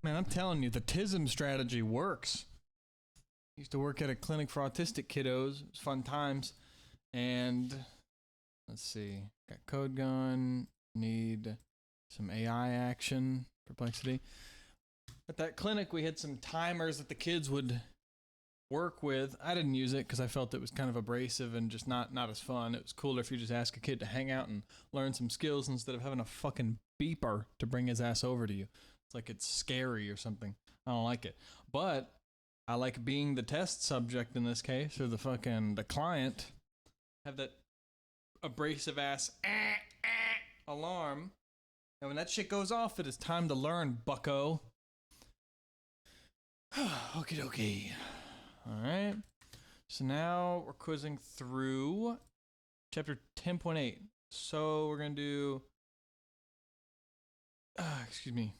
Man, I'm telling you, the TISM strategy works. Used to work at a clinic for autistic kiddos. It was fun times. And let's see. Got code going. Need some AI action. Perplexity. At that clinic, we had some timers that the kids would work with. I didn't use it because I felt it was kind of abrasive and just not as fun. It was cooler if you just ask a kid to hang out and learn some skills instead of having a fucking beeper to bring his ass over to you. It's like it's scary or something. I don't like it. But I like being the test subject in this case, or the client. Have that abrasive ass alarm. And when that shit goes off, it is time to learn, bucko. Okie dokie. Alright. So now we're quizzing through chapter 10.8. So we're going to do... excuse me.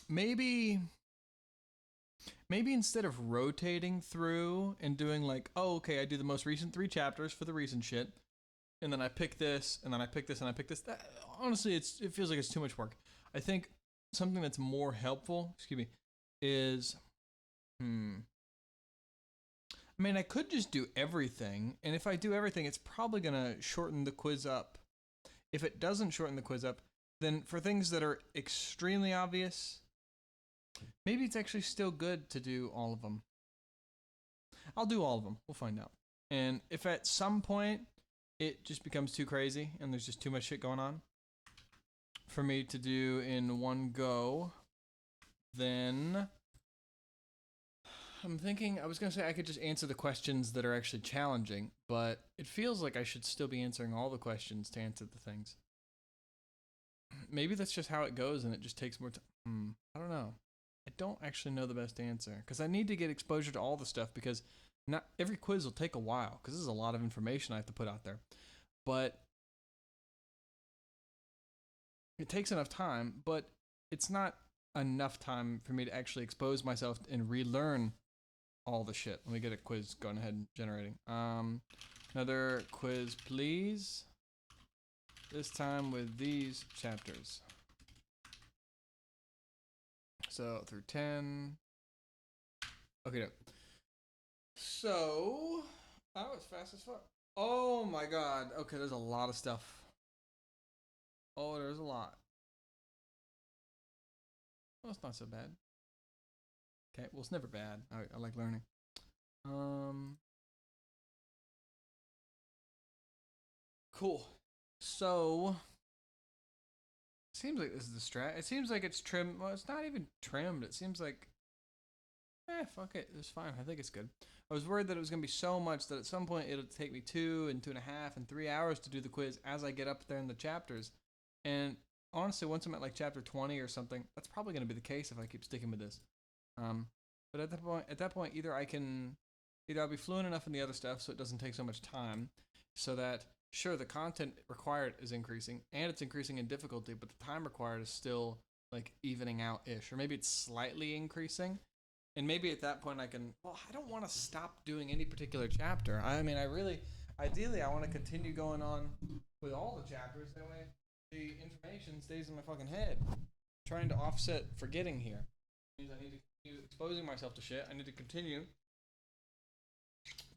Maybe instead of rotating through and doing like, oh, okay, I do the most recent 3 chapters for the recent shit, and then I pick this, and then I pick this, and I pick this. That, honestly, it feels like it's too much work. I think something that's more helpful, is, I mean, I could just do everything, and if I do everything, it's probably gonna shorten the quiz up. If it doesn't shorten the quiz up, then for things that are extremely obvious, maybe it's actually still good to do all of them. I'll do all of them. We'll find out. And if at some point it just becomes too crazy and there's just too much shit going on for me to do in one go, then I'm thinking, I was going to say I could just answer the questions that are actually challenging, but it feels like I should still be answering all the questions to answer the things. Maybe that's just how it goes and it just takes more time. I don't know. I don't actually know the best answer because I need to get exposure to all the stuff because not every quiz will take a while because this is a lot of information I have to put out there. But it takes enough time, but it's not enough time for me to actually expose myself and relearn all the shit. Let me get a quiz going ahead and generating. Another quiz, please. This time with these chapters. So through 10. Okay, so that was fast as fuck. Oh my god. Okay, there's a lot of stuff. Oh, there's a lot. Well, it's not so bad. Okay, well, it's never bad. I like learning. Cool. So, seems like this is the strat. It seems like it's trimmed. Well, it's not even trimmed. It seems like, fuck it. It's fine. I think it's good. I was worried that it was going to be so much that at some point it'll take me 2 and 2.5 and 3 hours to do the quiz as I get up there in the chapters. And honestly, once I'm at like chapter 20 or something, that's probably going to be the case if I keep sticking with this. But at that point, either I'll be fluent enough in the other stuff so it doesn't take so much time, so that sure the content required is increasing and it's increasing in difficulty, but the time required is still like evening out ish, or maybe it's slightly increasing. And maybe at that point I can. Well, I don't want to stop doing any particular chapter. I mean, ideally, I want to continue going on with all the chapters. That way, the information stays in my fucking head. I'm trying to offset forgetting here. It means I need to continue exposing myself to shit. I need to continue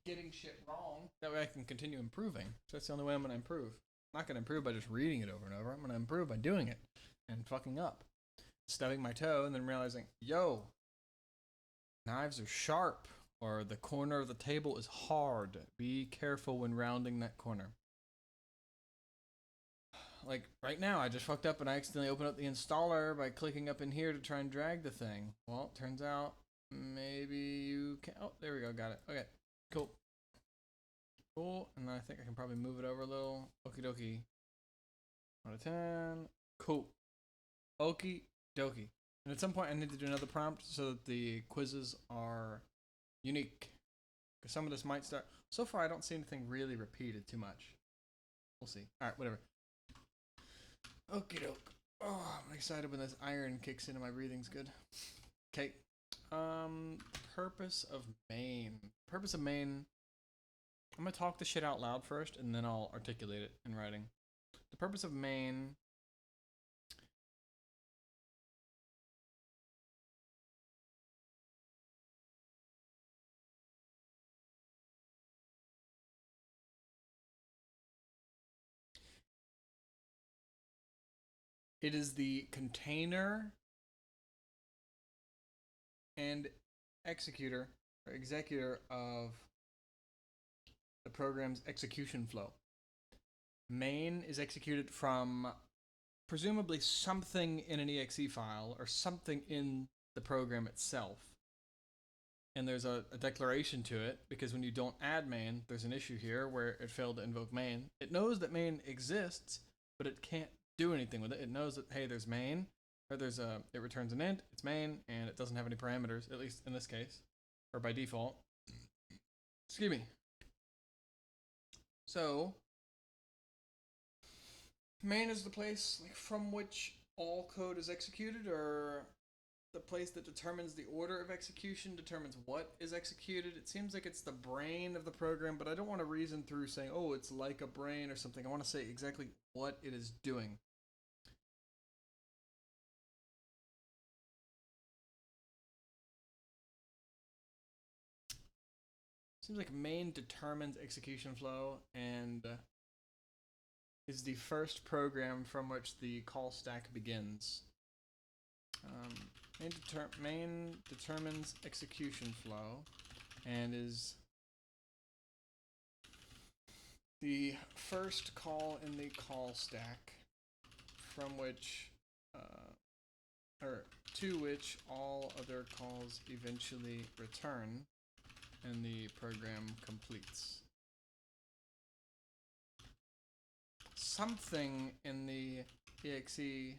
getting shit wrong. That way I can continue improving. So that's the only way I'm going to improve. I'm not going to improve by just reading it over and over. I'm going to improve by doing it and fucking up. Stubbing my toe and then realizing, yo, knives are sharp, or the corner of the table is hard. Be careful when rounding that corner. Like, right now, I just fucked up and I accidentally opened up the installer by clicking up in here to try and drag the thing. Well, turns out, maybe you can... Oh, there we go, got it. Okay, cool. Cool, and then I think I can probably move it over a little. Okie dokie. 1 out of 10. Cool. Okie dokie. And at some point, I need to do another prompt so that the quizzes are unique. Because some of this might start... So far, I don't see anything really repeated too much. We'll see. Alright, whatever. Okie doke. Oh, I'm excited when this iron kicks in and my breathing's good. Okay. Purpose of main. Purpose of main... I'm going to talk the shit out loud first, and then I'll articulate it in writing. The purpose of main It is the container and executor or executor of the program's execution flow. Main is executed from presumably something in an exe file or something in the program itself. And there's a declaration to it, because when you don't add main, there's an issue here where it failed to invoke main. It knows that main exists, but it can't do anything with it. It knows that, hey, there's main, or it returns an int, it's main, and it doesn't have any parameters, at least in this case, or by default. Excuse me. So, main is the place from which all code is executed, or the place that determines the order of execution, determines what is executed. It seems like it's the brain of the program, but I don't want to reason through saying, oh, it's like a brain or something. I want to say exactly what it is doing. Seems like main determines execution flow and is the first program from which the call stack begins. Main determines execution flow and is the first call in the call stack from which, or to which all other calls eventually return and the program completes. Something in the exe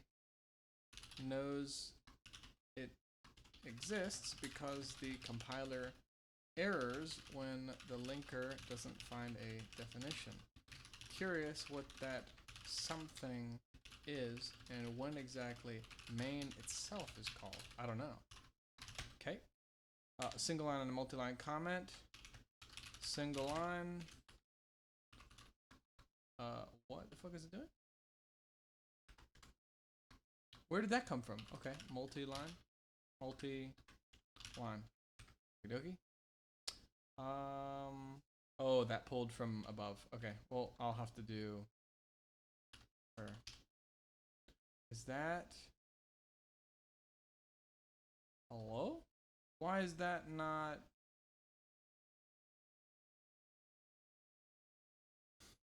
knows it exists because the compiler errors when the linker doesn't find a definition. Curious what that something is and when exactly main itself is called. I don't know. Okay. A single line and a multi-line comment. Single line. What the fuck is it doing? Where did that come from? Okay, multi-line. Multi-line. Okie dokie. Oh, that pulled from above. Okay, well, I'll have to do her. Is that... Hello? Why is that not...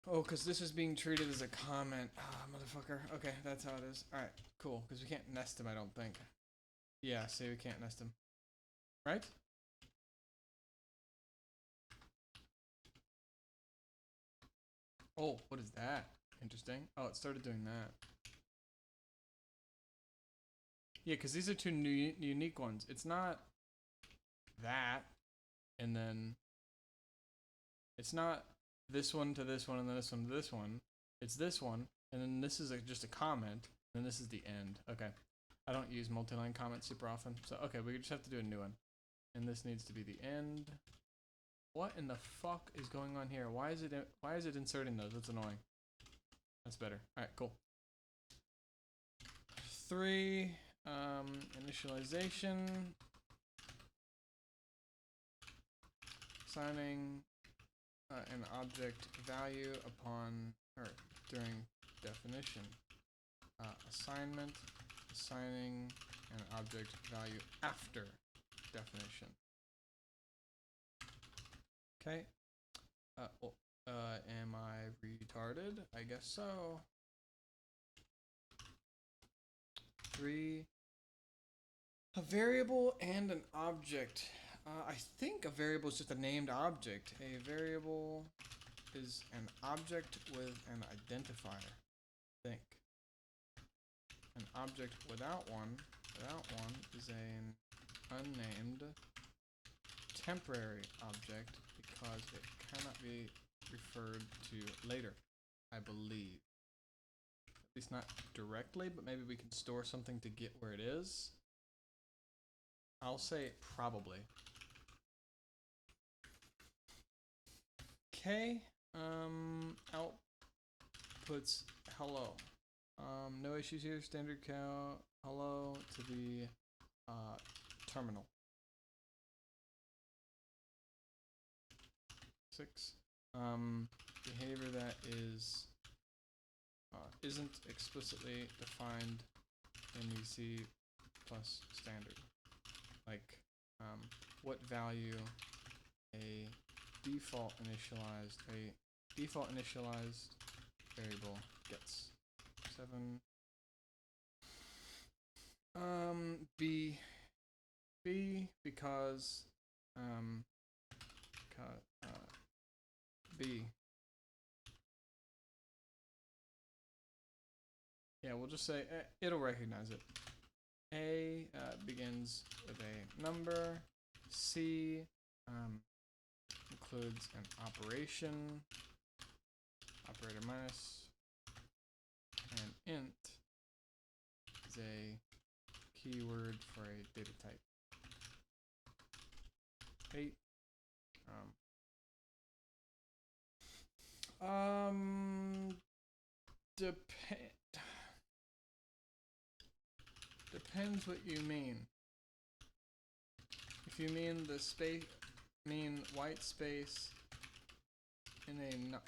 Oh, because this is being treated as a comment. Ah, motherfucker. Okay, that's how it is. Alright, cool. Because we can't nest him, I don't think. Yeah, see, we can't nest him. Right? Oh, what is that? Interesting. Oh, it started doing that. Yeah, because these are two unique ones. It's not that, and then it's not this one to this one, and then this one to this one. It's this one, and then this is just a comment, and then this is the end. Okay. I don't use multi-line comments super often, so okay, we just have to do a new one. And this needs to be the end. What in the fuck is going on here? Why is it inserting those? That's annoying. That's better. Alright, cool. 3, initialization. Assigning an object value upon, or during definition. Assignment, assigning an object value after definition. Okay. Am I retarded? I guess so. 3. A variable and an object. I think a variable is just a named object. A variable is an object with an identifier. I think. An object without one is an unnamed temporary object because it cannot be referred to later, I believe. At least not directly, but maybe we can store something to get where it is. I'll say probably. Okay, outputs hello. No issues here, standard cow, hello to the terminal. 6. Behavior that is isn't explicitly defined in the C plus standard. Like what value a default initialized variable gets. 7. B because B. Yeah, we'll just say it'll recognize it. A begins with a number. C includes an operation, operator minus, and int is a keyword for a data type. 8. Depends what you mean. If you mean the space, white space in a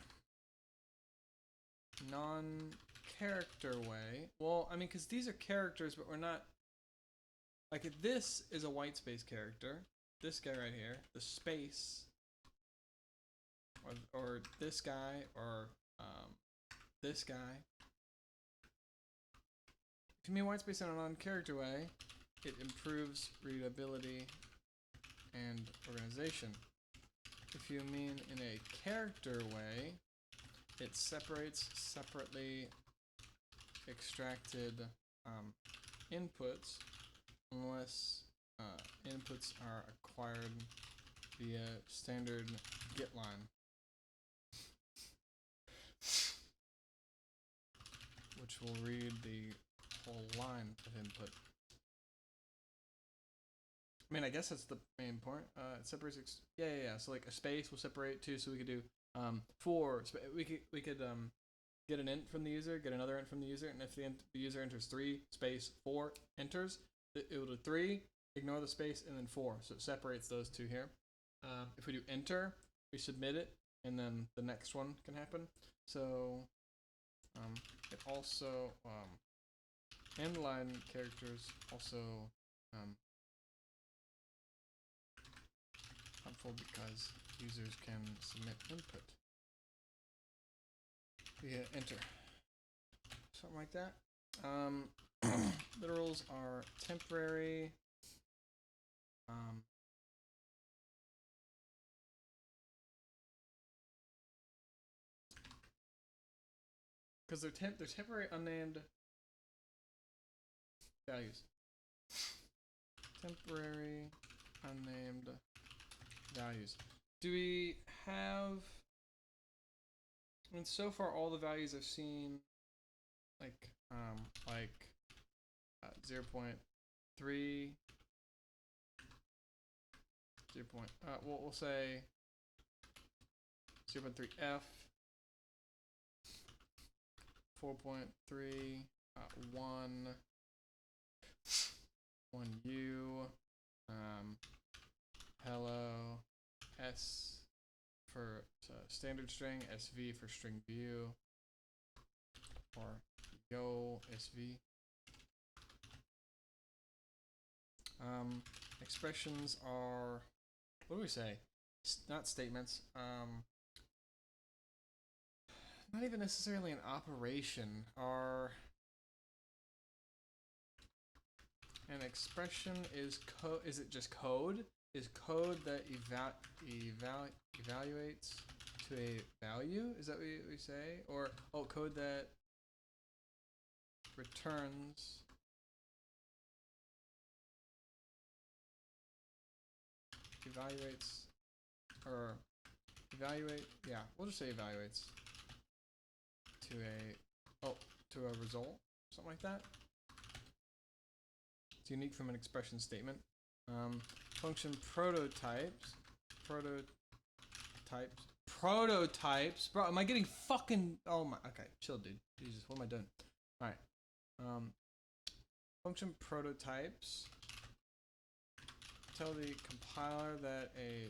non-character way. Well, I mean, because these are characters, but we're not. Like, this is a white space character. This guy right here, the space, or this guy, or this guy. If you mean white space in a non-character way, it improves readability and organization. If you mean in a character way, it separates separately extracted inputs unless inputs are acquired via standard get line, which will read the whole line of input. I mean, I guess that's the main point. It separates. Yeah. So like a space will separate too. So we could do 4. We could get an int from the user, get another int from the user, and if the user enters 3 space 4 enters, it will do 3, ignore the space, and then 4. So it separates those two here. If we do enter, we submit it, and then the next one can happen. So it also end line characters also helpful because users can submit input via enter, something like that. Literals are temporary. Because they're temporary unnamed values. Temporary unnamed values. Do we have? I mean, so far all the values I've seen, like 0.3. We'll say 0.3f, 4.3, 1u, hello, s for standard string, sv for string view, or yo sv. Expressions are, what do we say? Not statements. Not even necessarily an operation. Are an expression is code? Is it just code? Is code that evaluates to a value? Is that what we say? Or code that returns evaluates or evaluate? Yeah, we'll just say evaluates to a result, something like that. It's unique from an expression statement. Function prototypes. Bro, am I getting fucking? Oh my. Okay, chill, dude. Jesus, what am I doing? All right. Function prototypes tell the compiler that a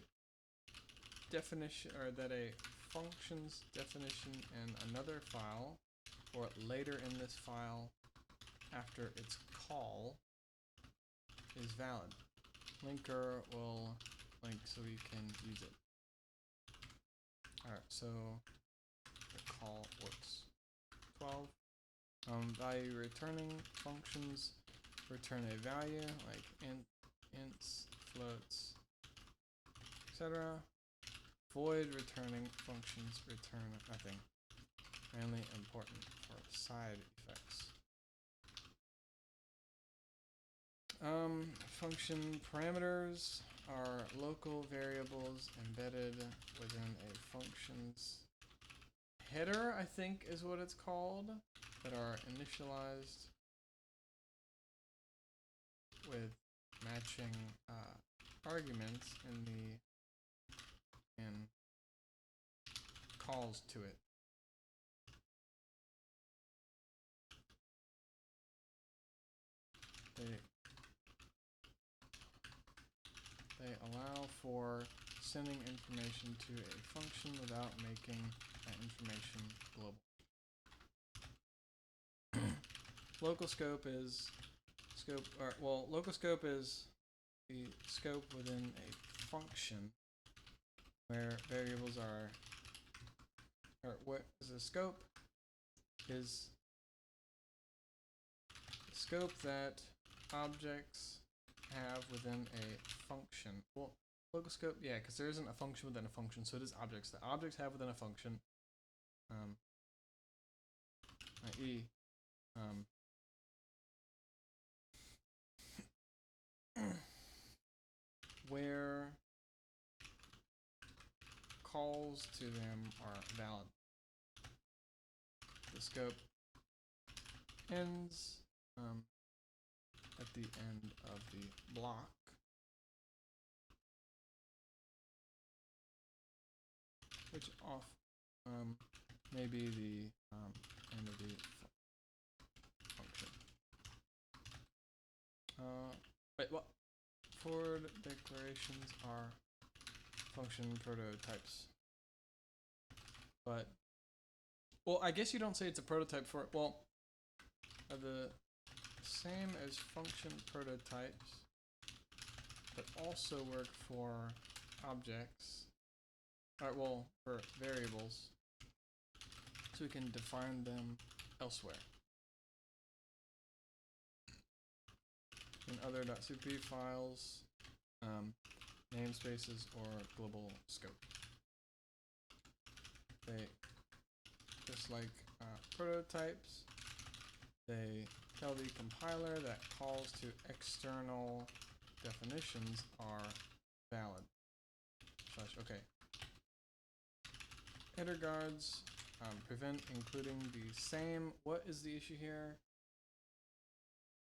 definition, or that a function's definition in another file for later in this file after its call is valid. Linker will link so we can use it. Alright, so the call works. 12. Value returning functions return a value like ints, floats, etc. Void returning functions return nothing. Mainly important for side effects. Function parameters are local variables embedded within a function's header, I think is what it's called, that are initialized with matching arguments in calls to it. They allow for sending information to a function without making that information global. Local scope is local scope is the scope within a function where variables are, or what is a scope is the scope that objects have within a function. Well, local scope, yeah, because there isn't a function within a function, so it is objects that objects have within a function, i.e. Where calls to them are valid. The scope ends at the end of the block. Which may be the end of the function. Wait, what? For declarations are function prototypes. But, well, I guess you don't say it's a prototype for it. Well, the same as function prototypes, but also work for objects. Alright, well, for variables. So we can define them elsewhere. In other .cpp files, namespaces, or global scope. They, just like prototypes, they tell the compiler that calls to external definitions are valid. Okay. Header guards prevent including the same, what is the issue here?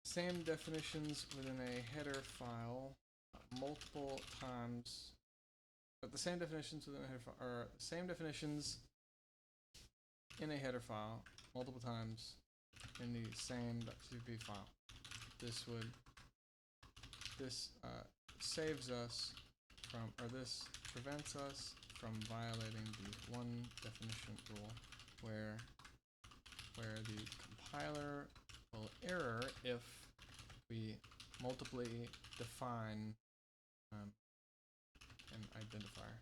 Same definitions within a header file multiple times, but the same definitions within a header file, or same definitions in a header file multiple times in the same .cpp file. This saves us from, or this prevents us from violating the one definition rule where the compiler will error if we multiply define an identifier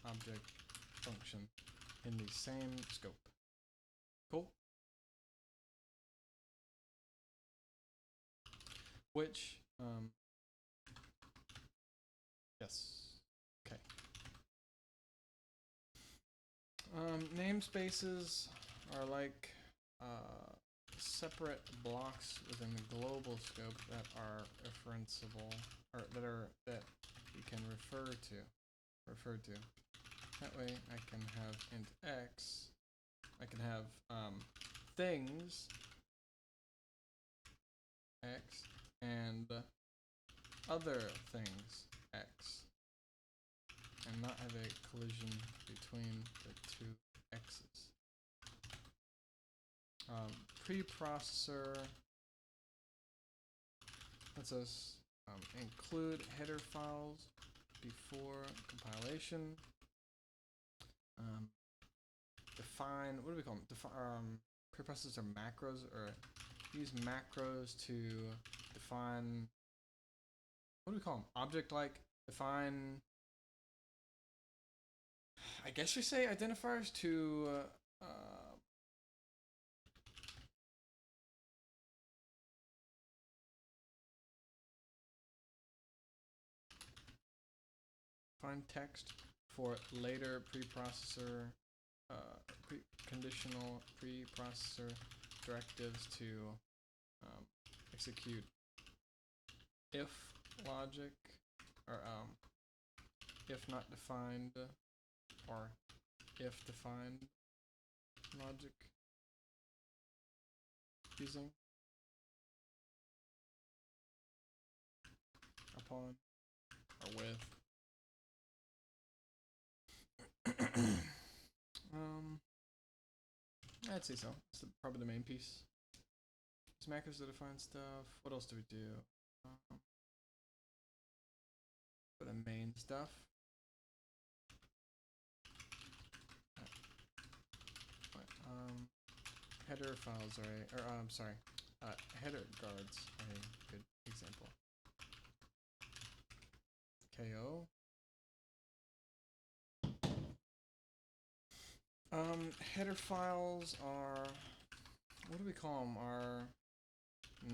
/ object function in the same scope. Cool? Which, yes, okay. Namespaces are like separate blocks within the global scope that are referenceable, or that you can refer to. That way I can have int x, I can have things x and other things x, and not have a collision between the two x's. Preprocessor lets us include header files before compilation. define, what do we call them? Preprocessors are macros, or use macros to define, what do we call them? Object-like, define, I guess we say identifiers to find text for later preprocessor, conditional preprocessor directives to execute if logic, or if not defined, or if defined logic using upon or with. I'd say so. It's probably the main piece. It's macros to define stuff. What else do we do? For the main stuff. Header files are I'm sorry. Header guards are a good example. KO. Header files are, what do we call them? Are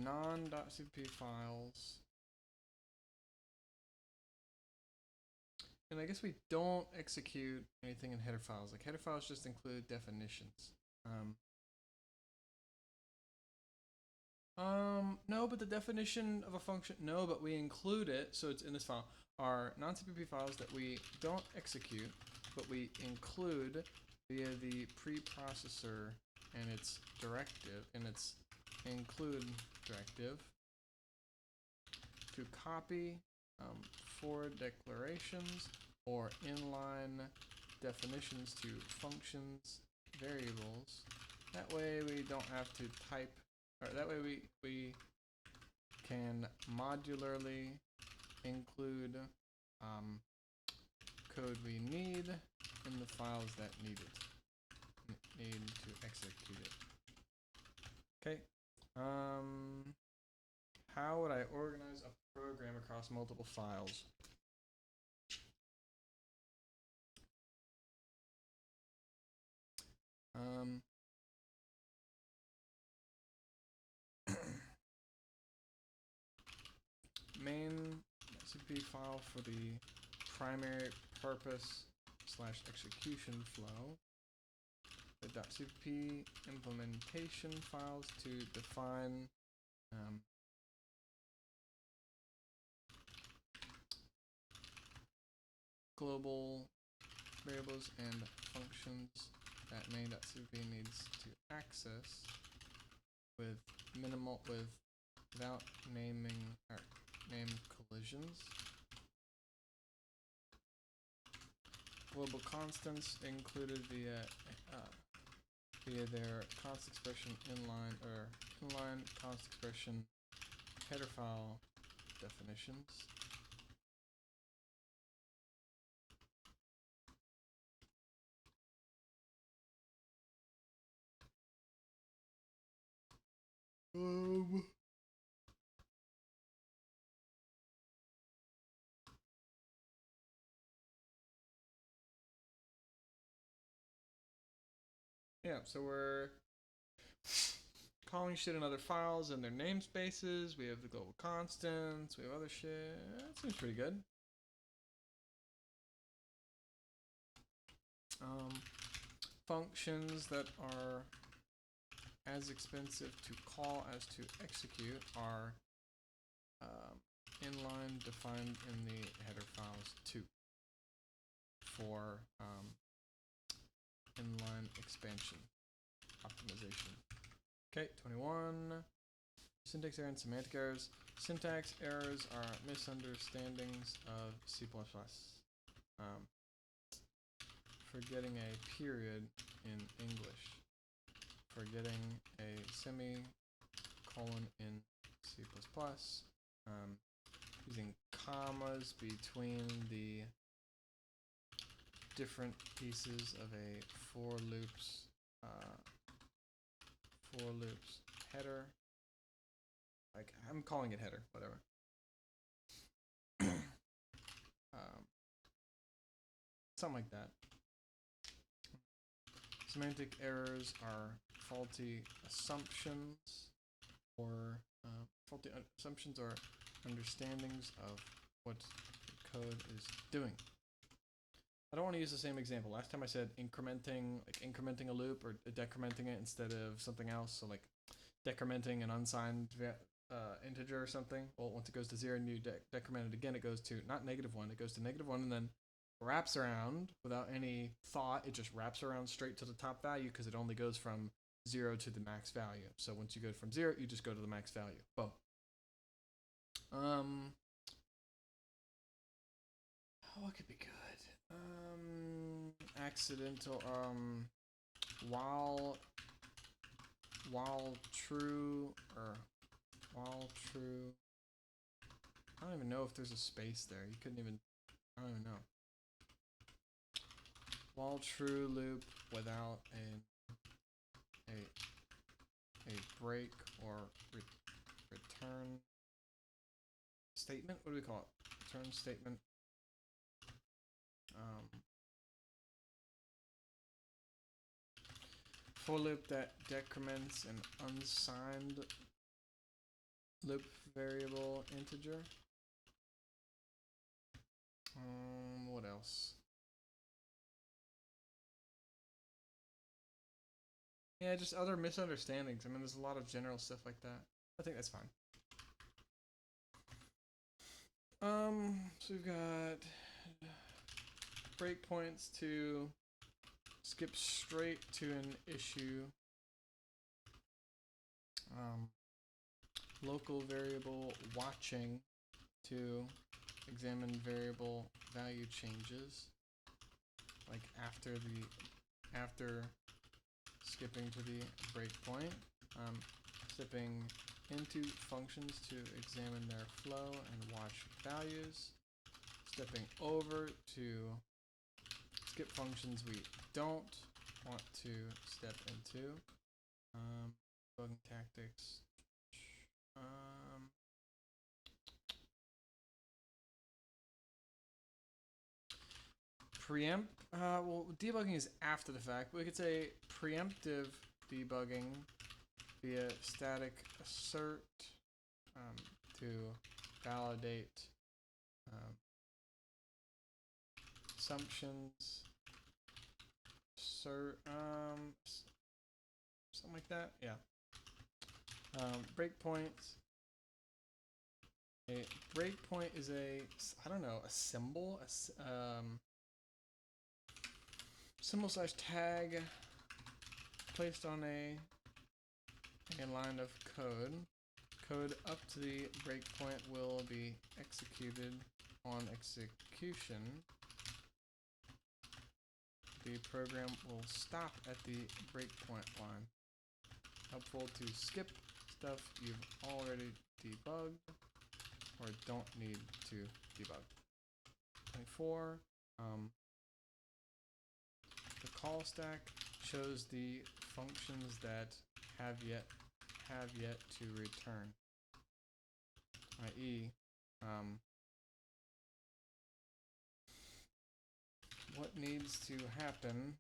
non.cpp files. And I guess we don't execute anything in header files. Like, header files just include definitions. No, but the definition of a function, no, but we include it, so it's in this file, are non-CPP files that we don't execute, but we include via the preprocessor and its directive, and its include directive, to copy forward declarations or inline definitions to functions, variables. That way we don't have to type, or that way we can modularly include code we need in the files that need to execute it. Okay. How would I organize a program across multiple files? Main CP file for the primary purpose / execution flow. The .cpp implementation files to define global variables and functions that main.cpp needs to access without naming or name collisions. Global constants included via their const expression inline const expression header file definitions. Yeah, so we're calling shit in other files and their namespaces. We have the global constants. We have other shit. That seems pretty good. Functions that are as expensive to call as to execute are inline defined in the header files too for inline expansion optimization. Okay, 21. Syntax error and semantic errors. Syntax errors are misunderstandings of C++. Forgetting a period in English. Forgetting a semicolon in C++. Using commas between the different pieces of a for loops for loops header. Like, I'm calling it header, whatever. Something like that. Semantic errors are faulty assumptions or faulty assumptions or understandings of what the code is doing. I don't want to use the same example. Last time I said incrementing, like incrementing a loop or decrementing it instead of something else. So like decrementing an unsigned integer or something. Well, once it goes to 0 and you decrement it again, it goes to not -1, it goes to -1 and then wraps around without any thought. It just wraps around straight to the top value because it only goes from 0 to the max value. So once you go from 0, you just go to the max value. Boom. What could be good? Accidental. While true or while true. I don't even know if there's a space there. You couldn't even. I don't even know. While true loop without a break or return statement. What do we call it? Return statement. For loop that decrements an unsigned loop variable integer. What else? Yeah, just other misunderstandings. I mean, there's a lot of general stuff like that. I think that's fine. So we've got breakpoints to skip straight to an issue. Local variable watching to examine variable value changes, like after skipping to the breakpoint, stepping into functions to examine their flow and watch values, stepping over to skip functions we don't want to step into, debugging tactics. Preempt. Well, debugging is after the fact, but we could say preemptive debugging via static assert to validate assumptions. Something like that. Yeah. Breakpoints. A breakpoint is a symbol, symbol / tag placed on a line of code. Code up to the breakpoint will be executed. On execution, the program will stop at the breakpoint line. Helpful to skip stuff you've already debugged or don't need to debug. 24. The call stack shows the functions that have yet to return, i.e., what needs to happen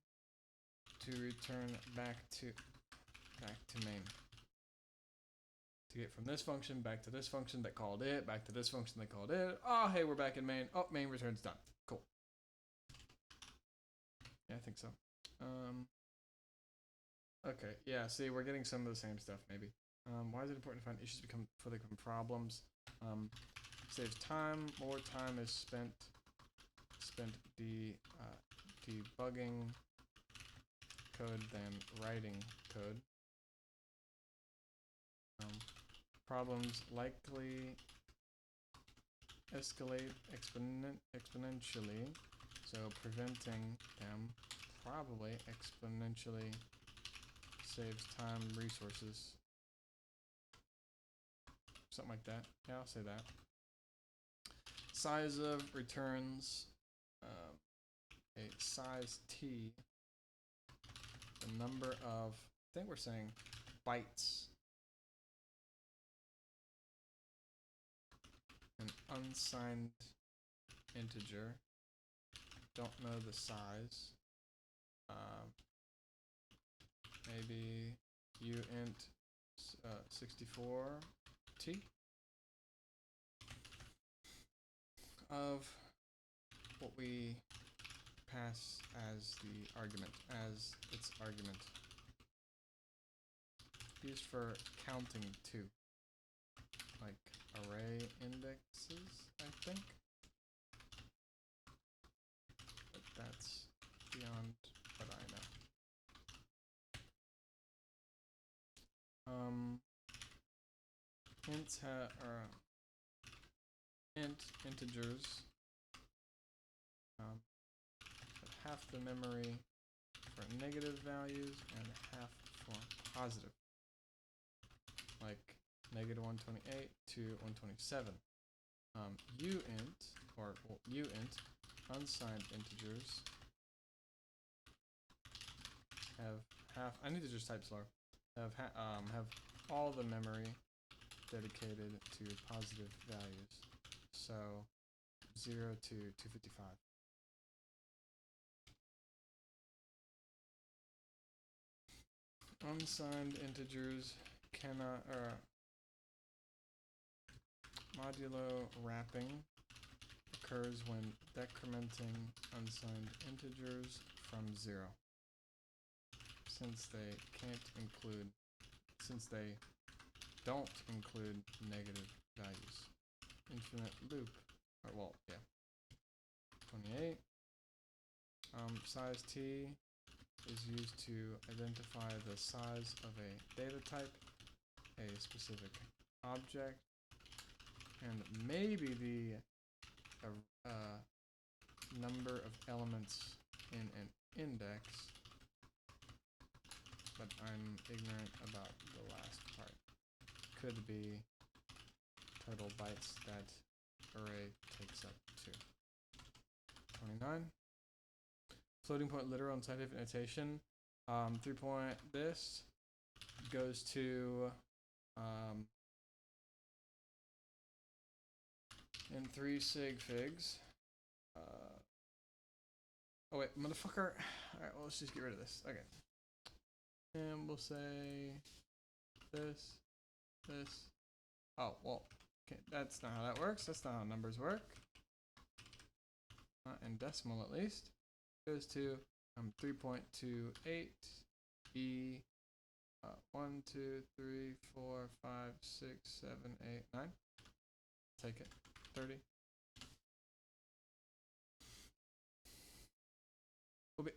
to return back to main. To get from this function back to this function that called it, back to this function that called it. Oh, hey, we're back in main. Oh, main return's done. Cool. Yeah, I think so. Okay, yeah, see, we're getting some of the same stuff, maybe. Why is it important to find issues become problems? Saves time. More time is spent debugging code than writing code. Problems likely escalate exponentially, so preventing them probably exponentially saves time, resources. Something like that. Yeah, I'll say that. Size of returns, a size t the number of, I think we're saying bytes, an unsigned integer. Don't know the size. Maybe uint 64t of what we pass as the argument, as its argument. Used for counting too, like array indexes, I think. But that's beyond what I know. Ints int integers half the memory for negative values and half for positive, like negative 128 to 127. Uint, or well, uint, unsigned integers have half. I need to just type slower. Have all the memory dedicated to positive values. So 0 to 255. Unsigned integers cannot, modulo wrapping occurs when decrementing unsigned integers from 0. Since they don't include negative values. Infinite loop, or well, yeah. 28. Size t is used to identify the size of a data type, a specific object, and maybe the number of elements in an index, but I'm ignorant about the last part. Could be total bytes that array takes up to. 29. Floating point literal and scientific notation. 3 point this goes to in 3 sig figs. Oh wait, motherfucker. Alright, well let's just get rid of this. Okay. And we'll say this. Oh, well, okay, that's not how that works. That's not how numbers work. Not in decimal at least. Goes to 3.28 e 1, 2, 3, 4, 5, 6, 7, 8, 9. Take it. 30. Will be,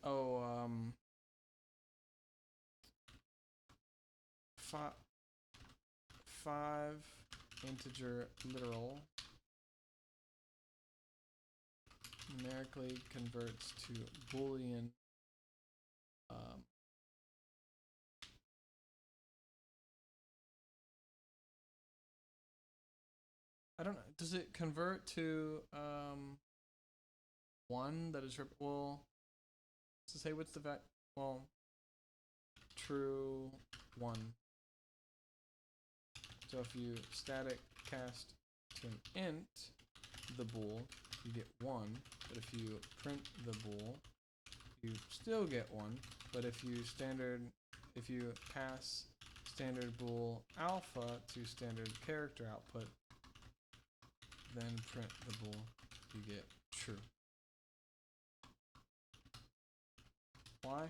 five integer literal numerically converts to Boolean I don't know. Does it convert to 1 that is well? To say what's the well, true 1. So if you static cast to an int the bool, you get 1. But if you print the bool, you still get 1. But if you pass standard bool alpha to standard character output, then print the bool, you get true. Why?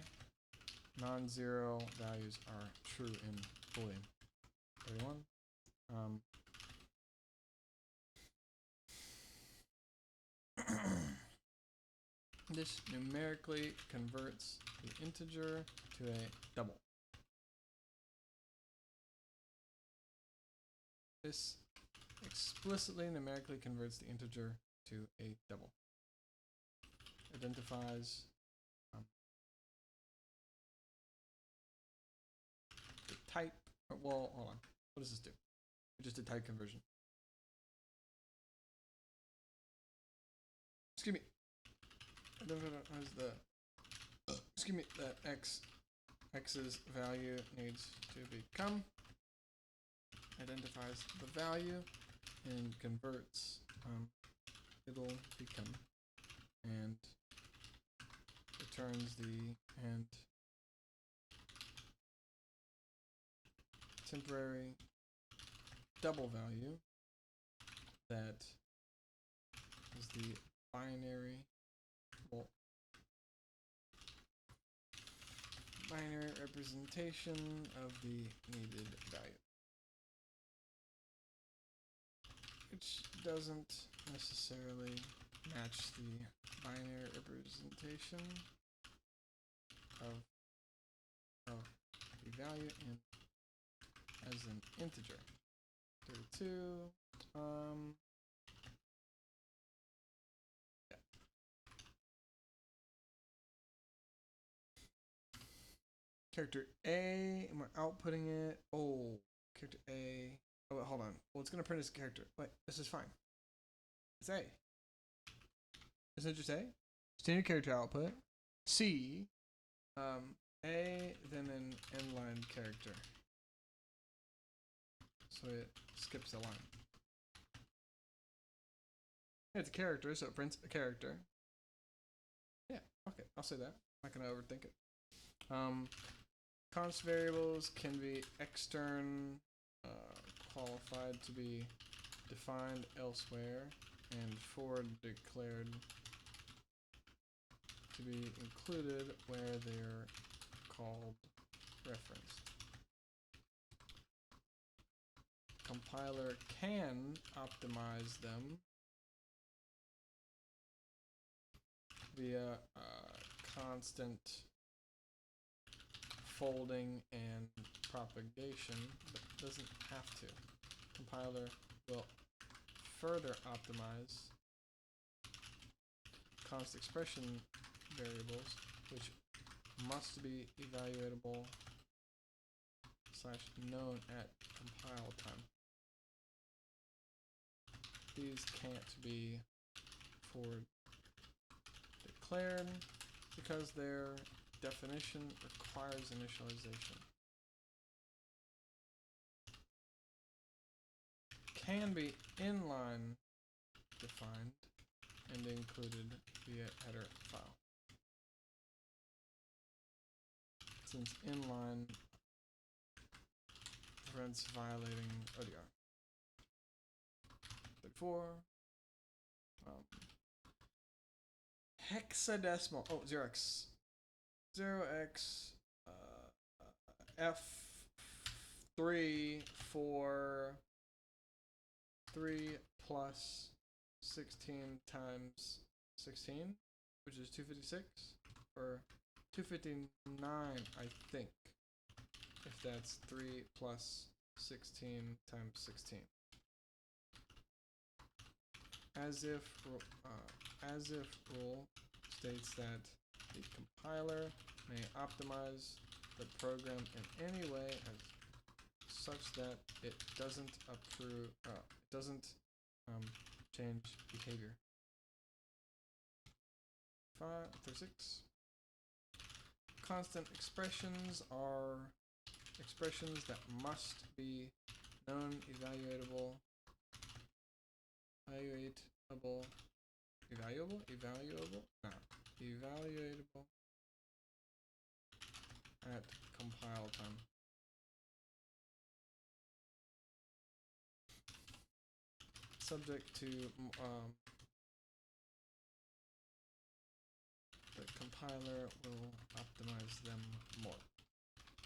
Non-zero values are true in Boolean. 31. This numerically converts the integer to a double. This explicitly numerically converts the integer to a double. Identifies the type. Well, hold on. What does this do? We just did type conversion. Excuse me. Identifies the. Excuse me. That x x's value needs to become, identifies the value, and converts it'll become, and returns the and temporary double value that is the binary representation of the needed value, which doesn't necessarily match the binary representation of the value in as an integer. 32. Yeah. Character A, and we're outputting it. Oh, character A. Oh, wait, hold on. Well, it's gonna print as a character. Wait, this is fine. It's A. Isn't it just A? Standard character output. C. A, then an inline character. So it skips a line. It's a character, so it prints a character. Yeah, okay, I'll say that. I'm not gonna overthink it. Const variables can be extern qualified to be defined elsewhere and forward declared to be included where they're called referenced. Compiler can optimize them via constant folding and propagation, but doesn't have to. Compiler will further optimize const expression variables, which must be evaluatable / known at compile time. These can't be forward declared because their definition requires initialization. Can be inline defined and included via header file. Since inline prevents violating ODR. 34. Hexadecimal. Oh, 0x. 0x F3 for 3 plus 16 times 16, which is 256, or 259, I think, if that's 3 plus 16 times 16. As if rule states that the compiler may optimize the program in any way as such that it doesn't change behavior. 36. Constant expressions are expressions that must be known, evaluatable at compile time. Subject to the compiler will optimize them more.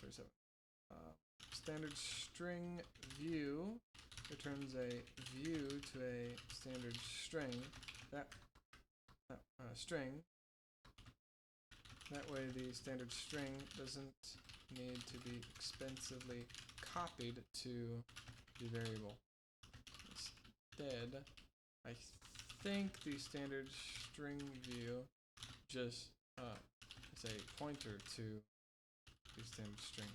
37. Standard string view returns a view to a standard string. That way the standard string doesn't need to be expensively copied to the variable. Instead, I think the standard string view just is a pointer to the standard string.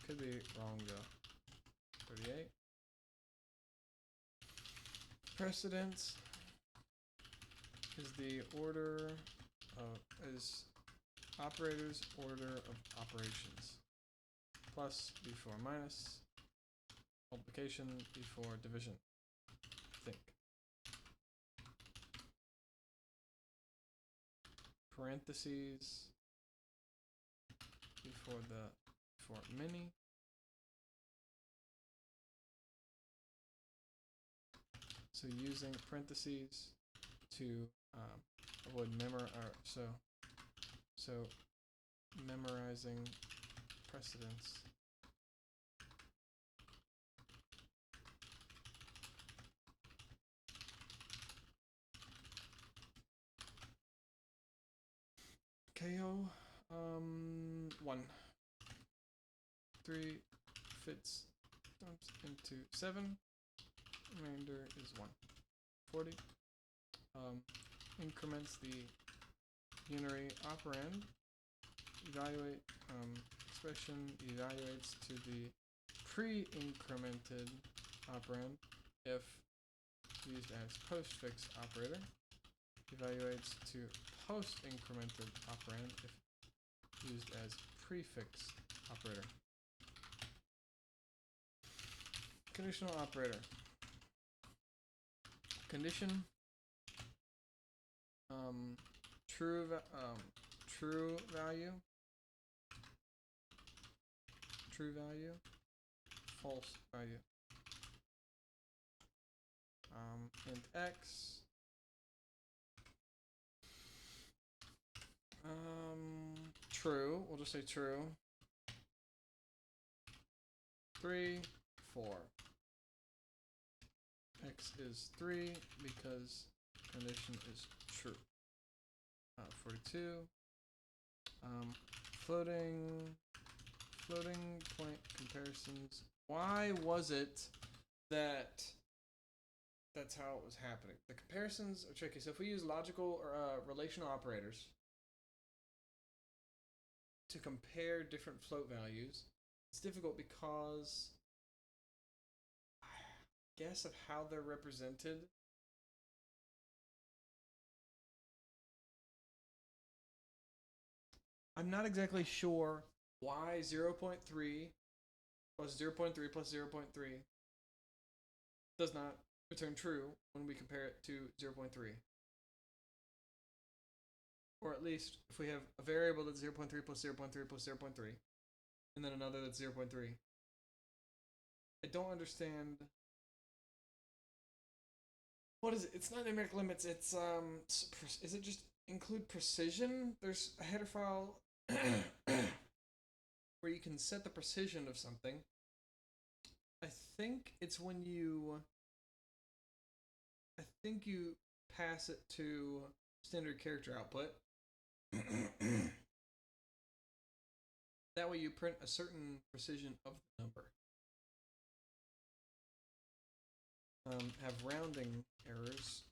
Could be wrong though. 38. Precedence is the order of operators' order of operations. plus before minus, multiplication before division, I think. Parentheses before mini. So using parentheses to avoid so memorizing precedence. KO 1. 3 fits dumps into 7. Remainder is 1. 40. Increments the unary operand. Evaluate expression evaluates to the pre-incremented operand if used as postfix operator. Evaluates to post-incremented operand if used as prefix operator. Conditional operator. Condition. True value. True value. False value. Int x. True. We'll just say true. 3, 4. X is 3 because condition is true. 42. Floating point comparisons. Why was it that that's how it was happening? The comparisons are tricky. So if we use logical or relational operators to compare different float values, it's difficult because I guess of how they're represented. I'm not exactly sure why 0.3 plus 0.3 plus 0.3 does not return true when we compare it to 0.3. Or at least if we have a variable that's 0.3 plus 0.3 plus 0.3 and then another that's 0.3. I don't understand. What is it? It's not numeric limits. It's is it just include precision? There's a header file where you can set the precision of something. I think it's when you pass it to standard character output. That way you print a certain precision of the number. Have rounding errors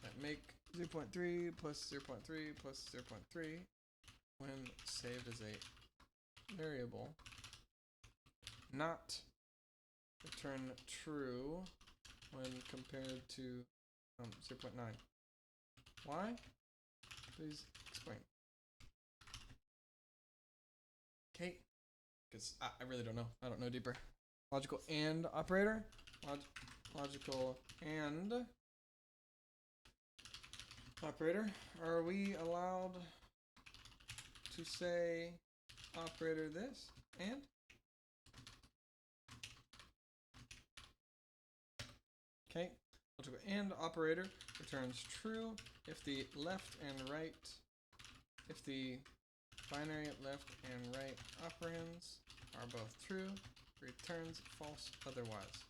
that make 0.3 plus 0.3 plus 0.3 when saved as a variable not return true when compared to 0.9. Why? Please explain. Okay, because I really don't know. I don't know deeper. Logical AND operator. Logical AND operator. Are we allowed to say operator this and? Okay. Logical AND operator returns true if the left and right, if the binary left and right operands are both true, returns false otherwise.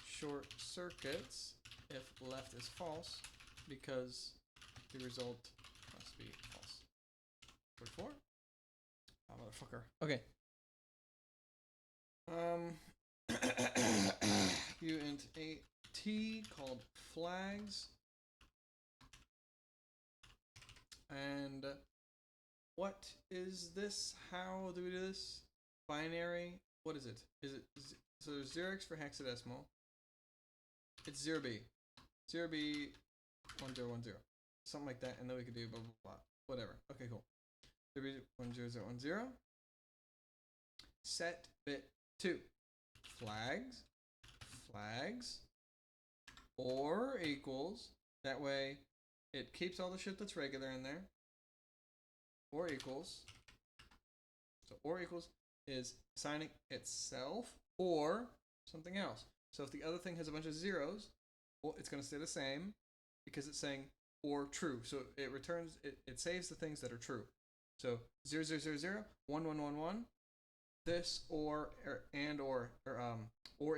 Short circuits if left is false because the result must be false. 44? Oh, motherfucker. Okay. Int a t called flags. And what is this? How do we do this? Binary. What is it? So there's 0x for hexadecimal. It's 0b. 0b 1010. Something like that, and then we could do blah blah blah. Whatever. Okay, cool. 0b 10010. set bit 2. Flags, flags, or equals. That way it keeps all the shit that's regular in there. Or equals. So or equals is assigning itself or something else. So if the other thing has a bunch of zeros, well, it's going to stay the same because it's saying or true. So it returns, it saves the things that are true. So 0, 0, 0, 0, 1, 1, 1, 1, this or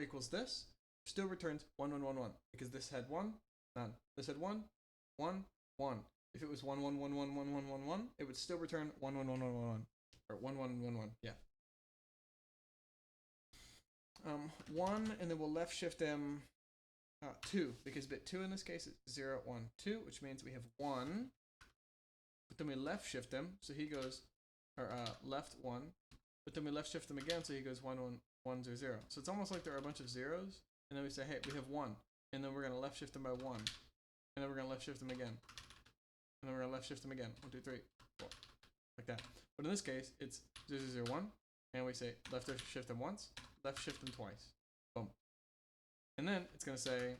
equals this still returns 1, 1, 1, 1 because this had 1, none. This had 1, 1, 1. If it was 1, 1, 1, 1, 1, 1, 1, 1, it would still return 1, 1, 1, 1, 1, 1. Or 1, 1, 1, 1. Yeah. 1, and then we'll left shift them 2, because bit 2 in this case is 0, 1, 2, which means we have 1. But then we left shift him, so he goes, or left 1. But then we left shift him again, so he goes 1, 1, 1, 0, 0. So it's almost like there are a bunch of zeros, and then we say, hey, we have 1. And then we're going to left shift him by 1. And then we're going to left shift him again. And then we're going to left shift him again. 1, 2, 3, 4. Like that. But in this case, it's 0, 0, 0, 1. And we say left shift him once, left shift him twice. Boom. And then it's going to say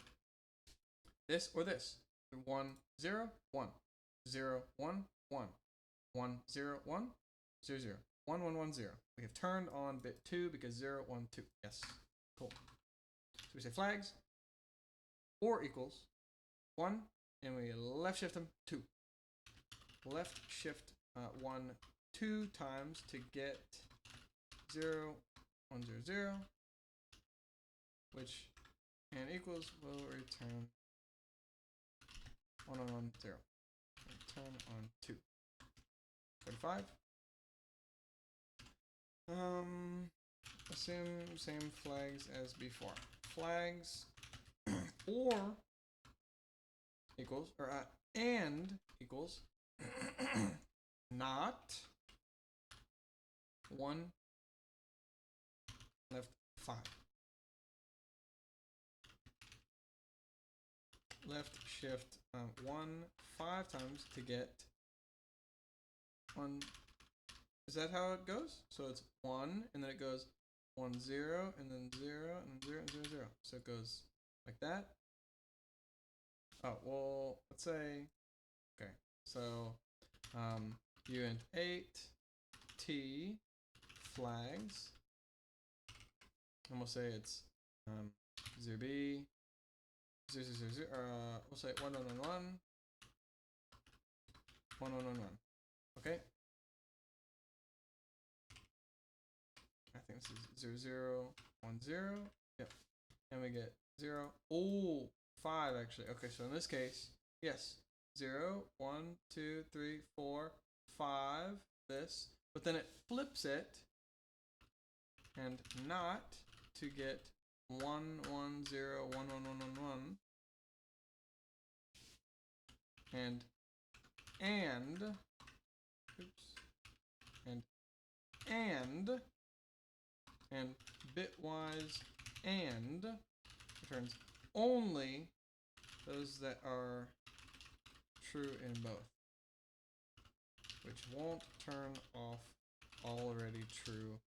this or this. 1, 0, 1. 0, 1, 1. 1, 0, 1. 0, 0. 1, 1, 1, 0. We have turned on bit 2 because 0, 1, 2. Yes. Cool. So we say flags or equals 1, and we left shift them 2. Left shift 1 2 times to get 0, 1, 0, 0, which and equals will return 1, 1, 1, 0. Return on 2. 45. Assume same flags as before. Flags or equals, or and equals not 1 left 5. Left shift 1 5 times to get 1. Is that how it goes? So it's 1, and then it goes 1, 0, and then 0, and 0, and 0, 0. So it goes like that. Oh, well, let's say, okay, so uint 8 t flags, and we'll say it's 0b 0, 0, 0, 0, we'll say 1, 1, 1, 1, 1, 1, 1, 1. Okay. I think this is 0, 0, 1, 0. Yep. And we get 0. Oh, 5 actually. Okay, so in this case, yes. 0, 1, 2, 3, 4, 5. This. But then it flips it and not to get 1, 1, 0, 1, 1, 1, 1, 1. And oops. And bitwise and returns only those that are true in both, which won't turn off already true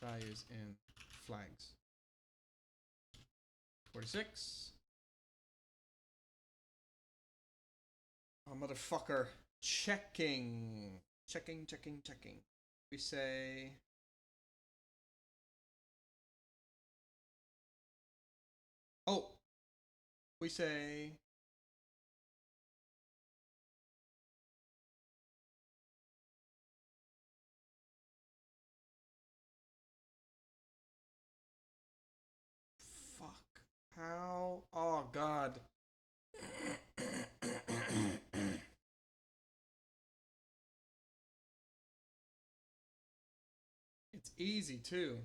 values in flags. 46. Oh, motherfucker. Checking. Checking. We say we say fuck. How? Oh god. It's easy too.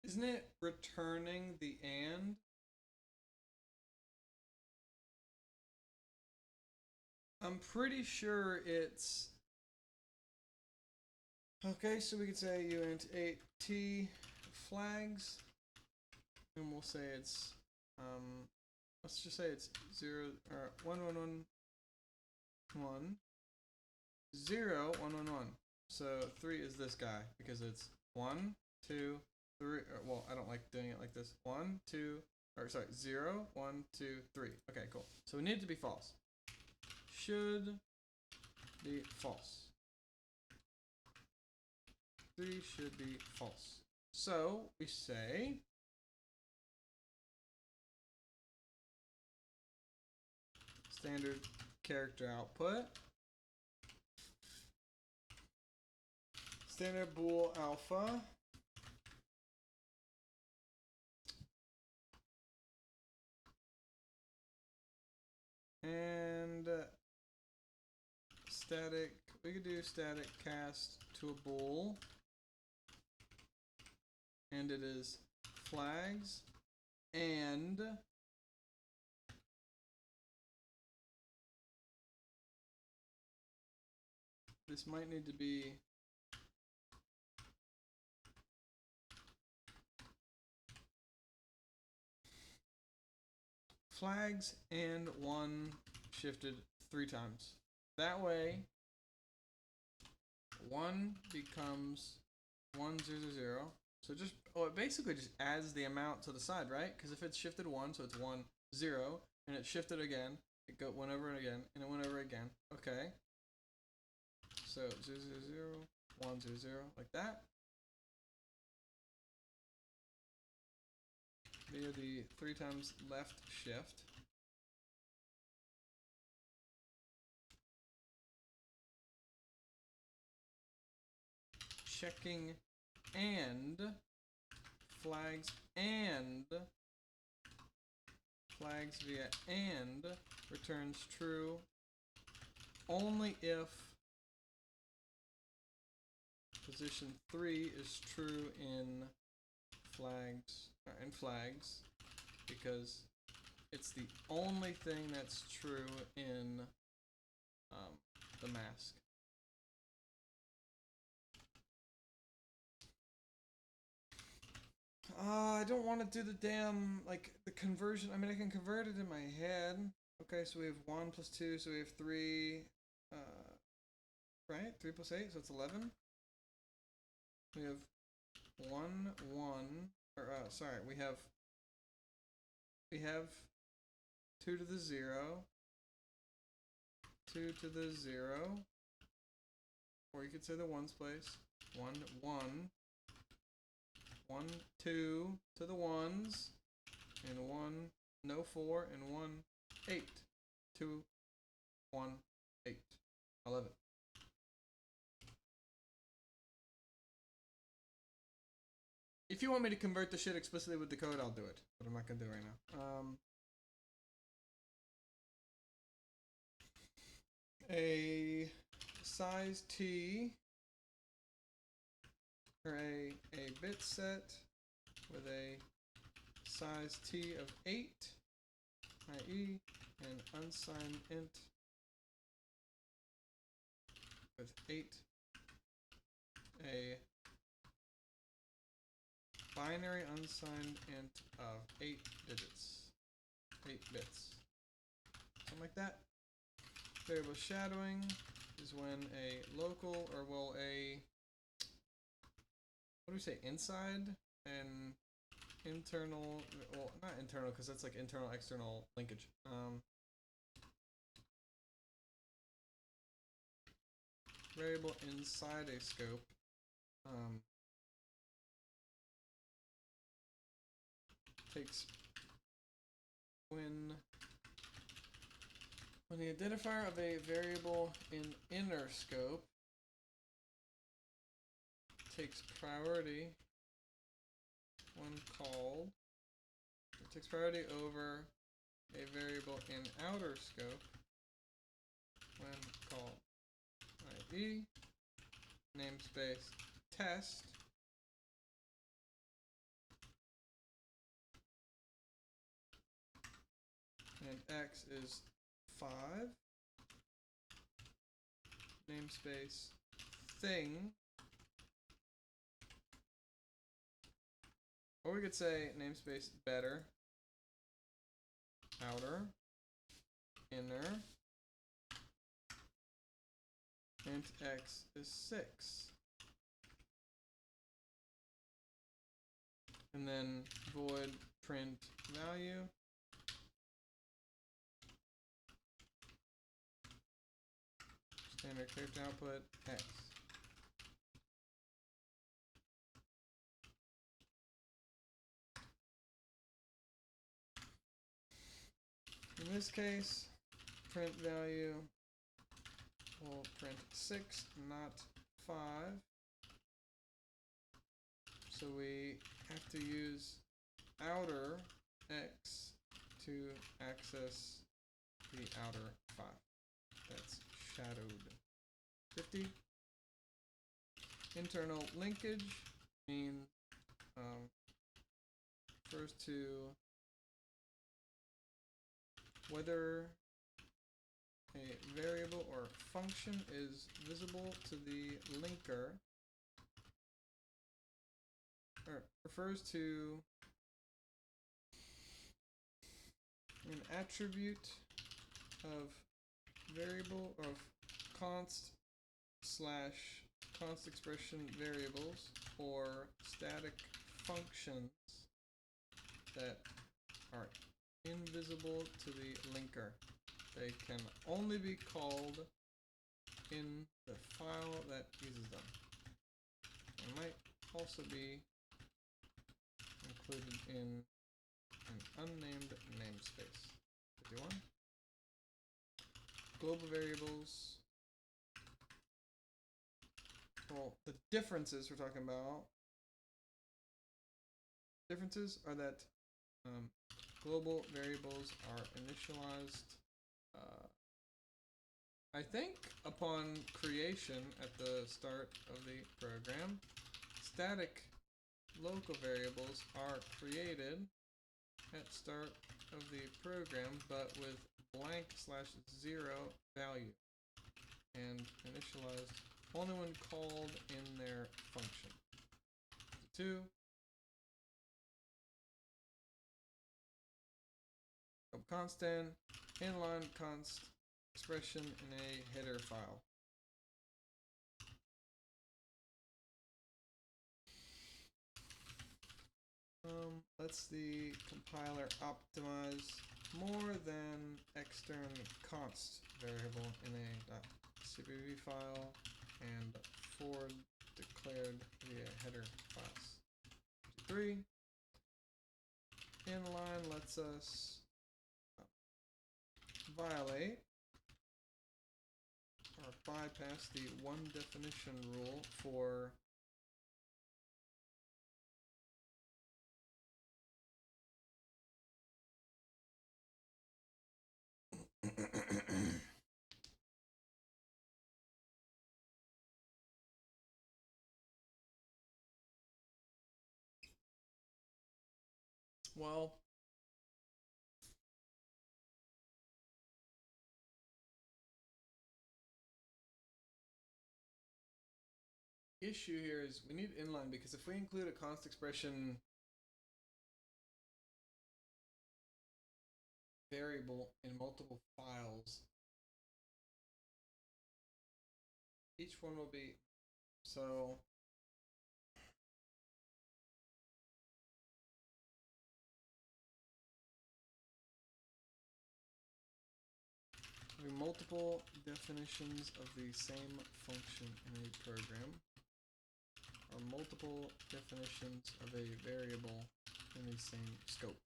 Isn't it returning the and? I'm pretty sure it's okay. So we could say uint 8t flags, and we'll say it's let's just say it's 0 or 1 1 1 1 0 1 1 1. So 3 is this guy because it's 1 2 3. Well, I don't like doing it like this. 1 2 or sorry 0 1 2 3. Okay, cool. So we need it to be false. Should be false. 3 should be false. So we say standard character output, standard bool alpha, and static, we could do static cast to a bool, and it is flags, and this might need to be flags and 1 shifted 3 times. That way 1 becomes 1 0 0. So just it basically just adds the amount to the side, right? Because if it's shifted 1, so it's 1 0, and it's shifted again, it went over again, and it went over again. Okay. So 0 0 0 1 0 0 like that. Via the 3 times left shift. Checking and flags via and returns true only if position 3 is true in flags because it's the only thing that's true in the mask. I don't want to do the damn, like, the conversion. I mean, I can convert it in my head. Okay, so we have 1 plus 2, so we have 3, right? 3 plus 8, so it's 11. We have 1, 1, or, sorry, we have 2 to the 0, 2 to the 0, or you could say the ones place, 1, 1, 1, 2 to the ones, and 1, no 4, and 1, 8, 2, 1, 8, 11. If you want me to convert the shit explicitly with the code, I'll do it, but I'm not gonna do it right now. A size t or a bit set with a size t of 8, i.e. an unsigned int with 8, a binary unsigned int of 8 digits, 8 bits, something like that. Variable shadowing is when a local, or well, what do we say, inside and internal, well, not internal because that's like internal external linkage. Variable inside a scope takes when the identifier of a variable in inner scope takes priority when called. It takes priority over a variable in outer scope when called, i.e. namespace test and x is 5 namespace thing, or we could say namespace better, outer, inner, int x is 6. And then void print value. Standard character output x. In this case, print value will print 6, not 5. So we have to use outer x to access the outer 5. That's shadowed. 50. Internal linkage means refers to whether a variable or function is visible to the linker, or refers to an attribute of variable of const slash const expression variables or static functions that are invisible to the linker. They can only be called in the file that uses them. They might also be included in an unnamed namespace. 51. Global variables. Well, the differences we're talking about. Differences are that global variables are initialized, I think, upon creation at the start of the program. Static local variables are created at start of the program, but with blank /0 value and initialized only when called in their function. 2. Constant inline const expression in a header file. Let's the compiler optimize more than extern const variable in a .cpv file and forward declared via header files. 3. Inline lets us violate or bypass the one definition rule for well, issue here is we need inline because if we include a const expression variable in multiple files, each one will be so multiple definitions of the same function in a program, or multiple definitions of a variable in the same scope.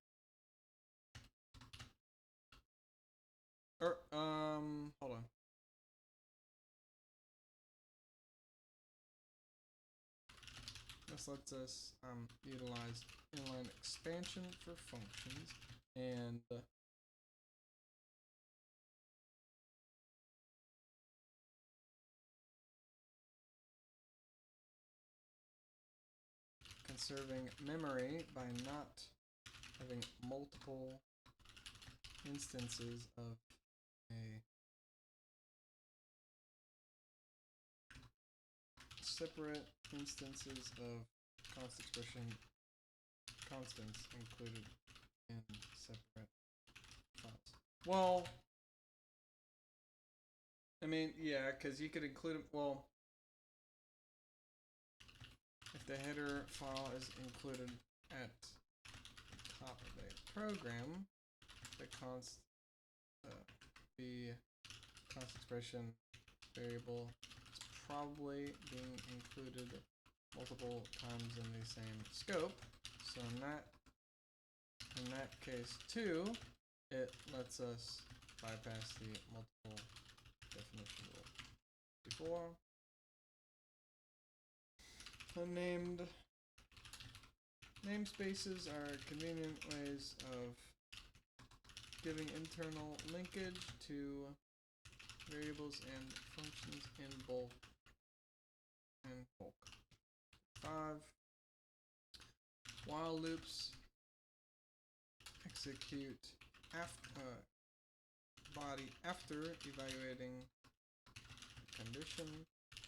Or, hold on. This lets us utilize inline expansion for functions and conserving memory by not having multiple instances of a separate instances of const expression constants included in separate files. Well, I mean, yeah, because you could include, well, if the header file is included at the top of a program, the const expression variable is probably being included multiple times in the same scope. So in that case too, it lets us bypass the multiple definition rule. Before, unnamed namespaces are convenient ways of giving internal linkage to variables and functions in bulk. 5. While loops execute body after evaluating the condition.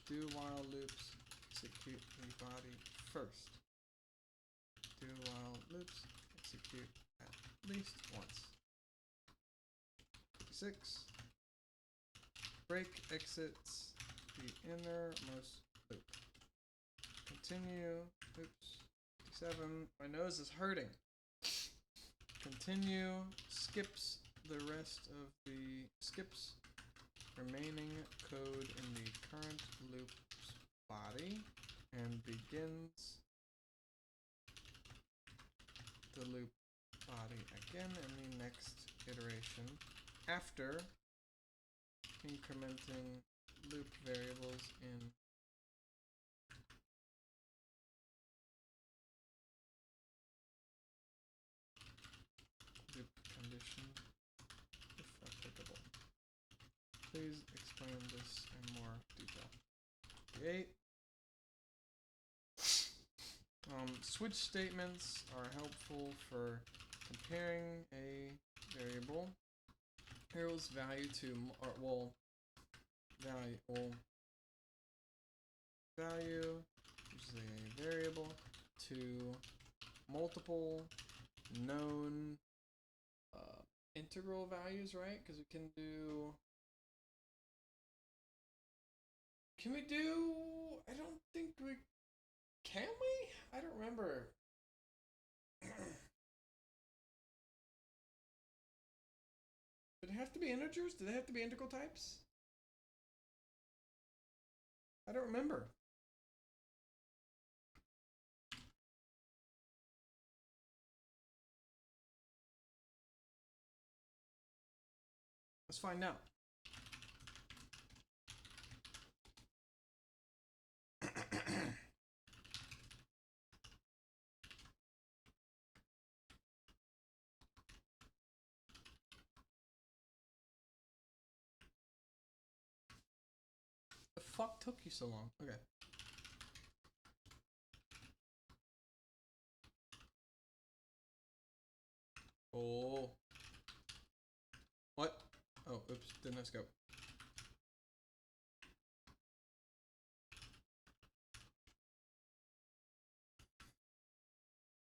Do while loops execute the body first. Do while loops execute at least once. 6. Break exits the innermost loop. Continue. Oops. 7. My nose is hurting. Continue skips the rest of the remaining code in the current loop's body and begins the loop body again in the next iteration after incrementing loop variables in loop condition if applicable. Please explain this in more detail. 8. Switch statements are helpful for comparing a variable's value to value, usually a variable, to multiple known integral values, right? Because we can do. Can we do? I don't think we. Can we? I don't remember. Did it have to be integers? Did they have to be integral types? I don't remember. Let's find out. The fuck took you so long? Okay. Oh. What? Oh, oops, didn't have scope.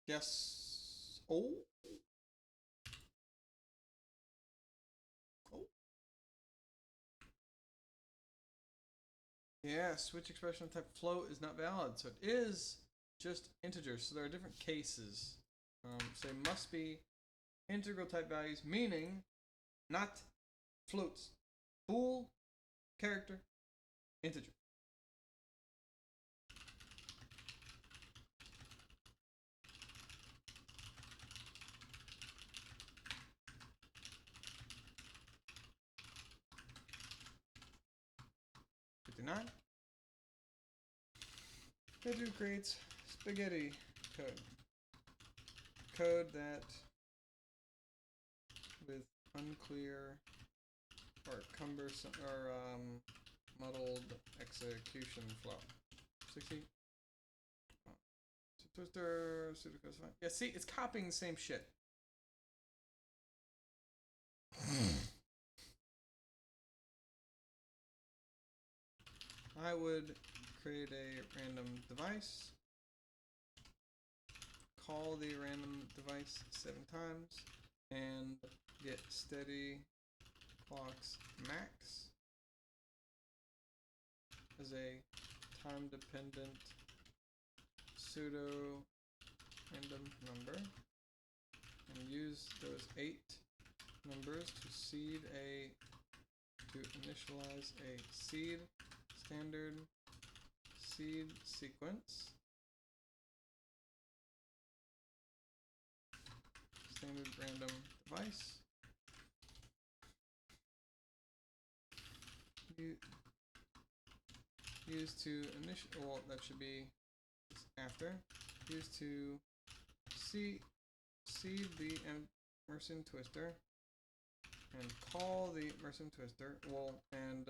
Yes. Oh. Oh. Yeah, switch expression type float is not valid. So it is just integers. So there are different cases. So they must be integral type values, meaning not floats. Bool, character, integer. Pedro creates spaghetti code. Code that with unclear or cumbersome or muddled execution flow. 60. Twister, pseudocode fine. Yeah, see, it's copying the same shit. I would create a random device, call the random device 7 times, and get steady clocks max as a time dependent pseudo random number, and use those 8 numbers to initialize a seed standard seed sequence, standard random device. Use to initial, well, that should be after. Use to seed the Merson twister and call the Merson twister. Well, and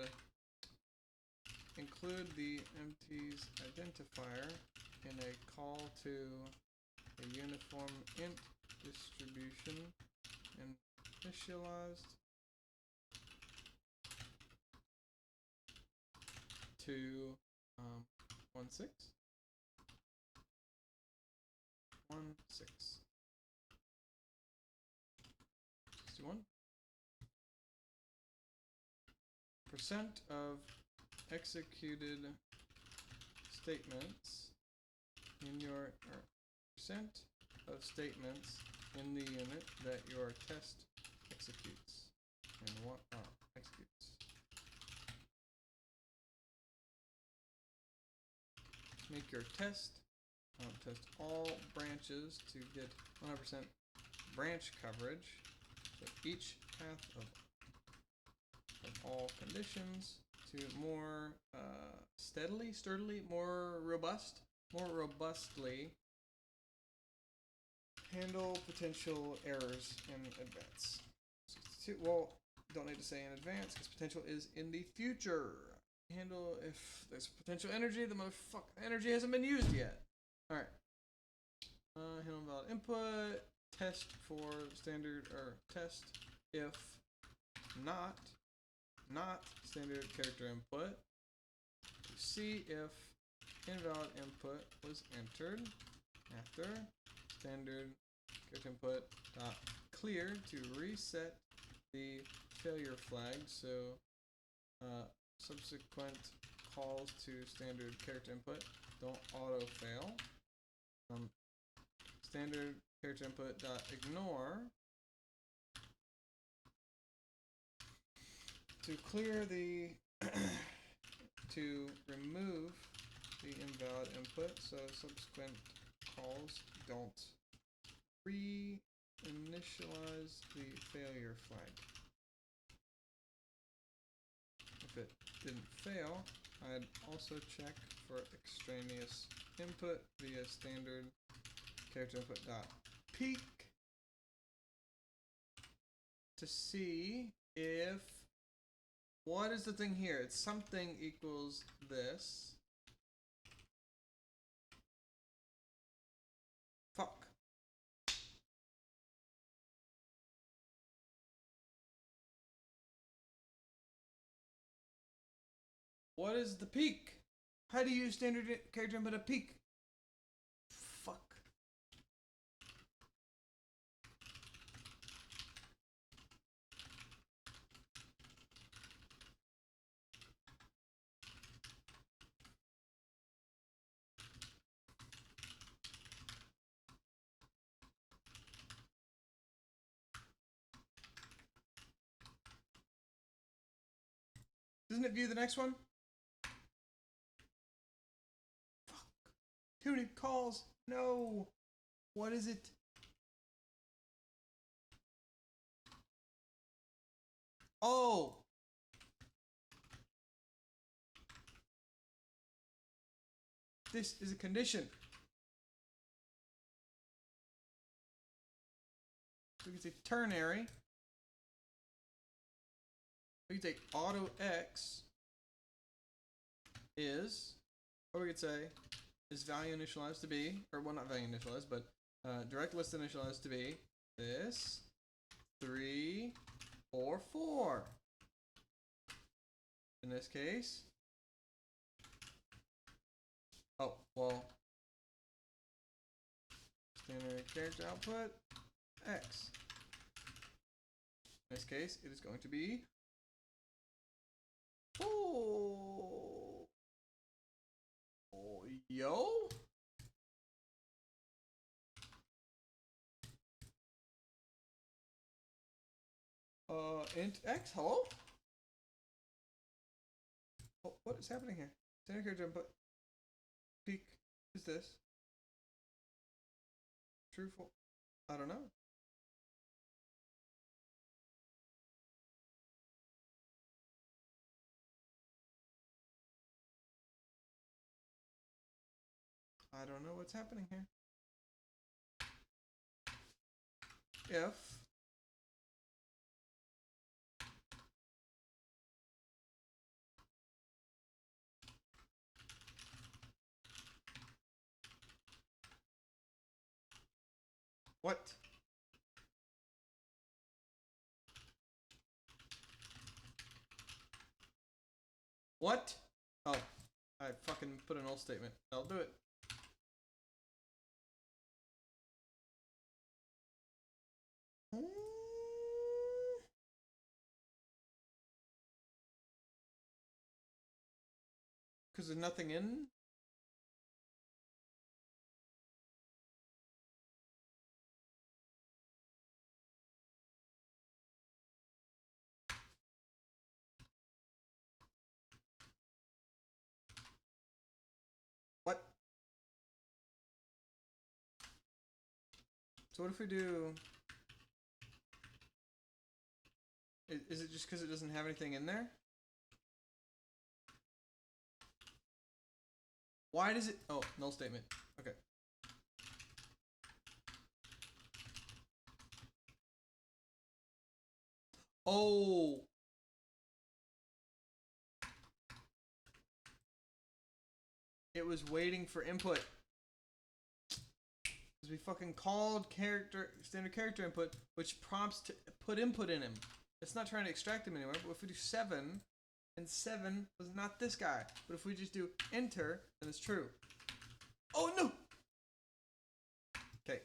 include the empties identifier in a call to a uniform int distribution and initialized to 1 6 1 6 61 percent of executed statements in your percent of statements in the unit that your test executes and what executes. Make your test all branches to get 100% branch coverage. So each path of all conditions to more sturdily, more robustly handle potential errors in advance. Well, don't need to say in advance because potential is in the future. Handle if there's potential energy, the motherfucking energy hasn't been used yet. Alright. Handle invalid input, test for standard, or test if not standard character input, to see if invalid input was entered after standard character input dot clear to reset the failure flag, so subsequent calls to standard character input don't auto fail. Standard character input dot ignore to clear the to remove the invalid input, so subsequent calls don't re-initialize the failure flag. If it didn't fail, I'd also check for extraneous input via standard character input dot peak to see if, what is the thing here? It's something equals this. Fuck. What is the peak? How do you use standard character input at peak? Fuck. Doesn't it view the next one? Fuck. Too many calls. No. What is it? Oh. This is a condition. So we can say ternary. We can take auto x is, or we could say is value initialized to be, or well, not value initialized, but direct list initialized to be this 3 or 4. In this case, well, standard character output X. In this case, it is going to be yo. Int X, hello? Oh, what is happening here? Standard character input. Peak. Is this? True, false? I don't know. I don't know what's happening here. If what? What? Oh, I fucking put an null statement. I'll do it. Because there's nothing in? What? So what if we do... Is it just because it doesn't have anything in there? Why does it... Oh, null statement. Okay. Oh! It was waiting for input. Because we fucking called standard character input, which prompts to put input in him. It's not trying to extract him anywhere, but if we do 7, and 7 was not this guy. But if we just do enter, then it's true. Oh no! Okay.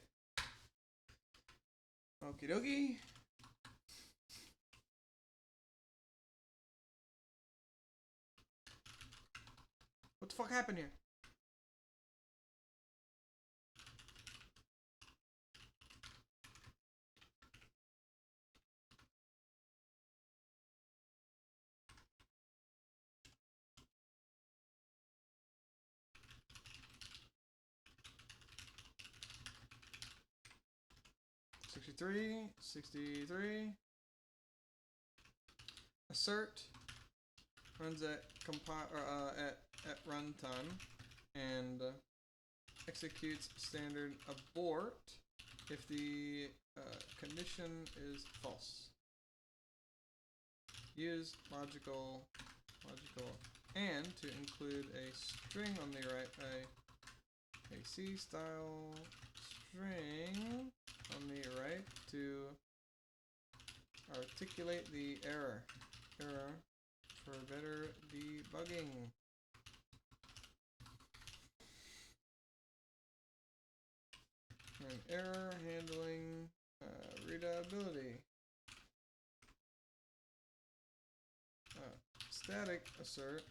Okie dokie. What the fuck happened here? $63. Assert runs at at runtime and executes standard abort if the condition is false. Use logical and to include a string on the right, a C style string on the right to articulate the error for better debugging. And error handling readability. Static assert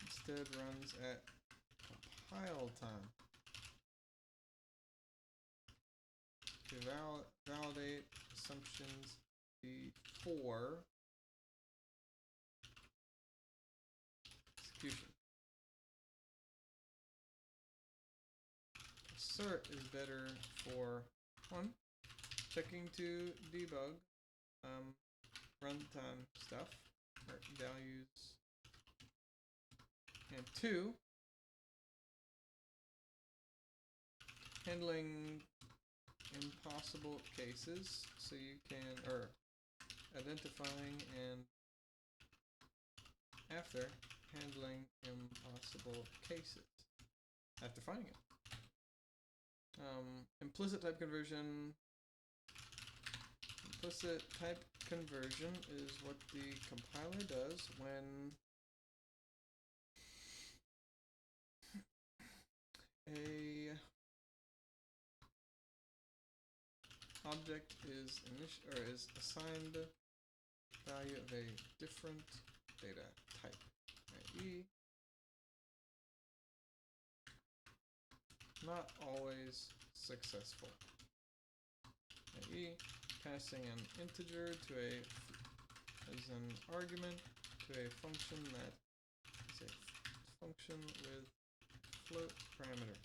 instead runs at compile time to validate assumptions before execution. Assert is better for 1, checking to debug runtime stuff or values, and 2, handling impossible cases, so you can, or identifying and after handling impossible cases after finding it. Implicit type conversion. Implicit type conversion is what the compiler does when a object is assigned value of a different data type, i.e. not always successful, i.e. passing an integer to as an argument to a function that is a function with float parameter.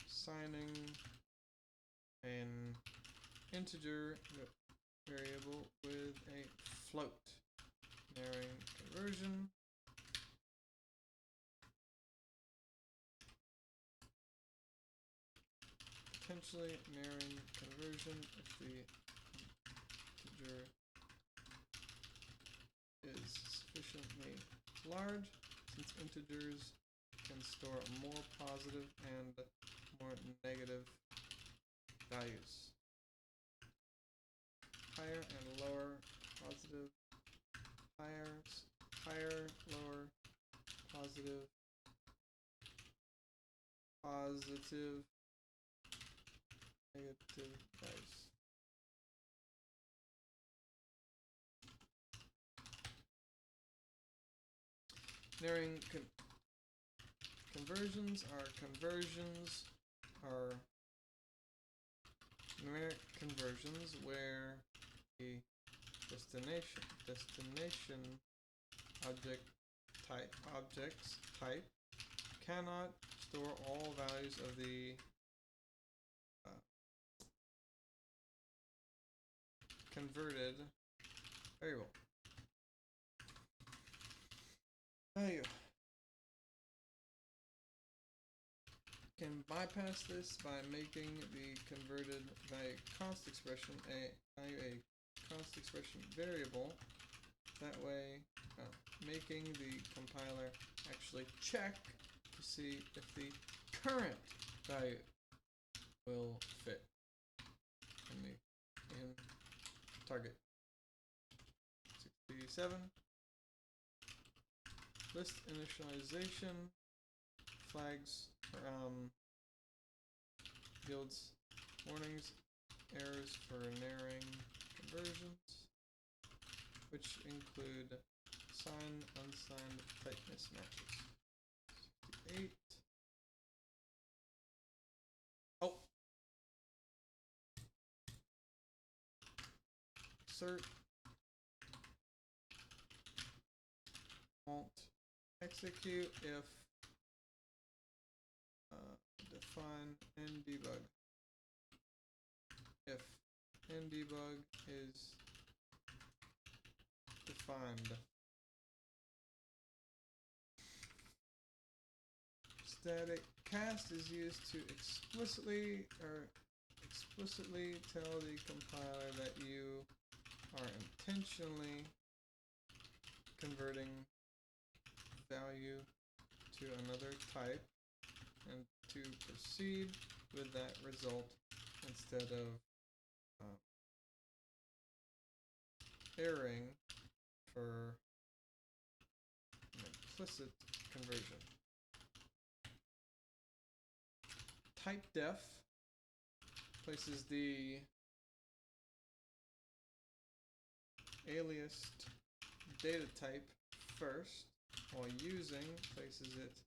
Assigning an integer variable with a float. Narrowing conversion. Potentially narrowing conversion if the integer is sufficiently large, since integers can store more positive and more negative values. Higher and lower positive, higher, lower, positive, negative values. Narrowing conversions are numeric conversions where the destination objects type cannot store all values of the converted variable. Value. Can bypass this by making the converted value const expression a const expression variable. That way, making the compiler actually check to see if the current value will fit in target. 67. List initialization flags yields warnings, errors for narrowing conversions, which include signed, unsigned type mismatches. 68. Oh. Assert. Won't execute if define ndebug. If ndebug is defined. Static cast is used to explicitly tell the compiler that you are intentionally converting value to another type and to proceed with that result instead of erring for an implicit conversion. Type def places the aliased data type first, while using places it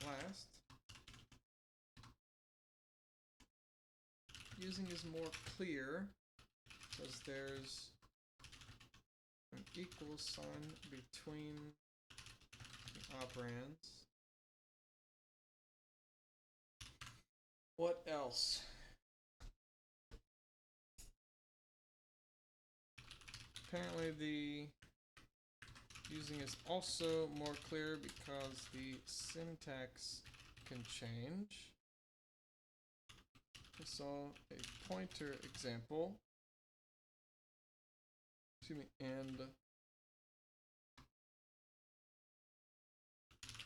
last. Using is more clear because there's an equal sign between the operands. What else? Apparently the using is also more clear because the syntax can change. I saw a pointer example. Excuse me, and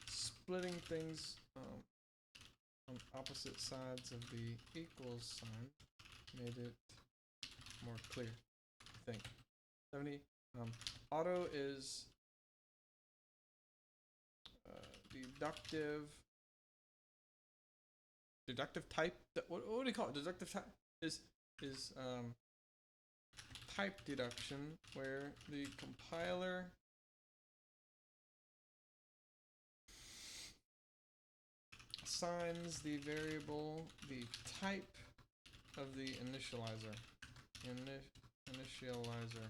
splitting things on opposite sides of the equals sign made it more clear, I think. 70. Auto is deductive type. What do you call it? Deductive type is type deduction, where the compiler assigns the variable the type of the initializer. Initializer.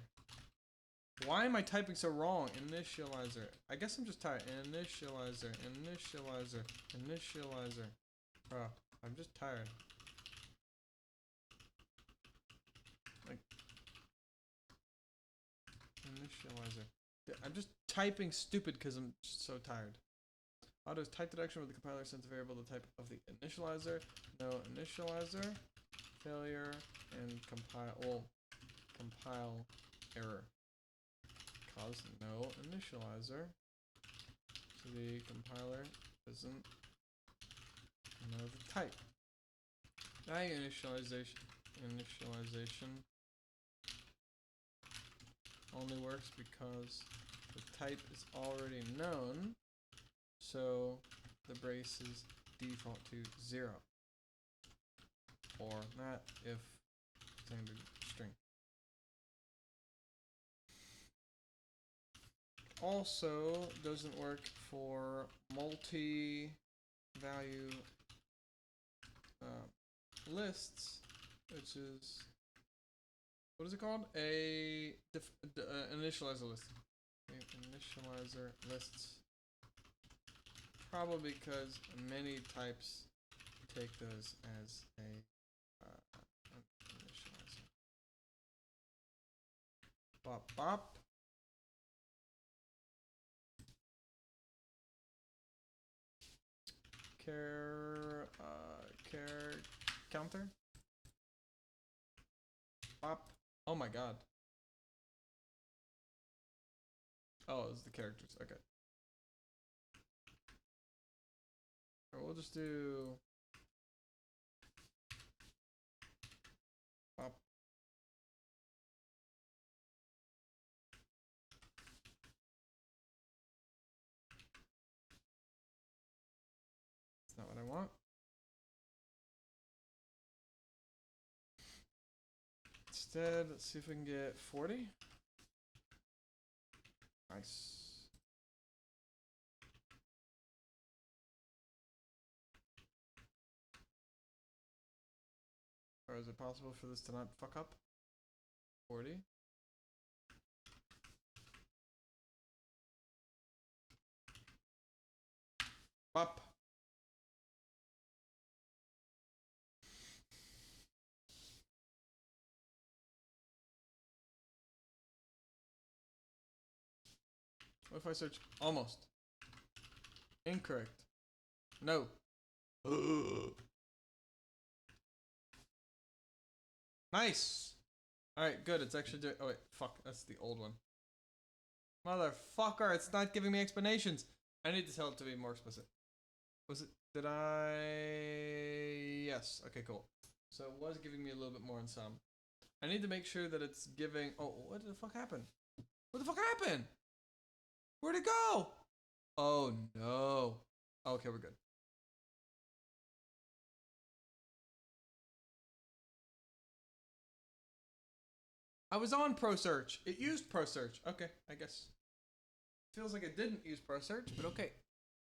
Why am I typing so wrong? Initializer. I guess I'm just tired. Initializer. Bro, I'm just tired. Like, initializer. I'm just typing stupid because I'm just so tired. Auto is type deduction where the compiler sends a variable the type of the initializer. No initializer. Failure and compile error. Cause no initializer. So the compiler doesn't know the type. Initialization only works because the type is already known, so the braces default to 0. Or not if standard string. Also doesn't work for multi-value lists, which is, what is it called? Initializer list. Initializer lists. Probably because many types take those as a initializer. Bop bop. Char counter. Bop. Oh my god. Oh, it's the characters. Okay. We'll just do pop. That's not what I want. Instead, let's see if we can get 40. Nice. Or is it possible for this to not fuck up? 40. Up. What if I search almost? Incorrect. No. Nice. Alright, good. It's actually doing. Oh, wait. Fuck. That's the old one. Motherfucker. It's not giving me explanations. I need to tell it to be more explicit. Was it? Did I? Yes. Okay, cool. So it was giving me a little bit more in some. I need to make sure that it's giving. Oh, what the fuck happened? What the fuck happened? Where'd it go? Oh no. Okay, we're good. I was on Pro Search. It used Pro Search. Okay, I guess. Feels like it didn't use Pro Search, but okay.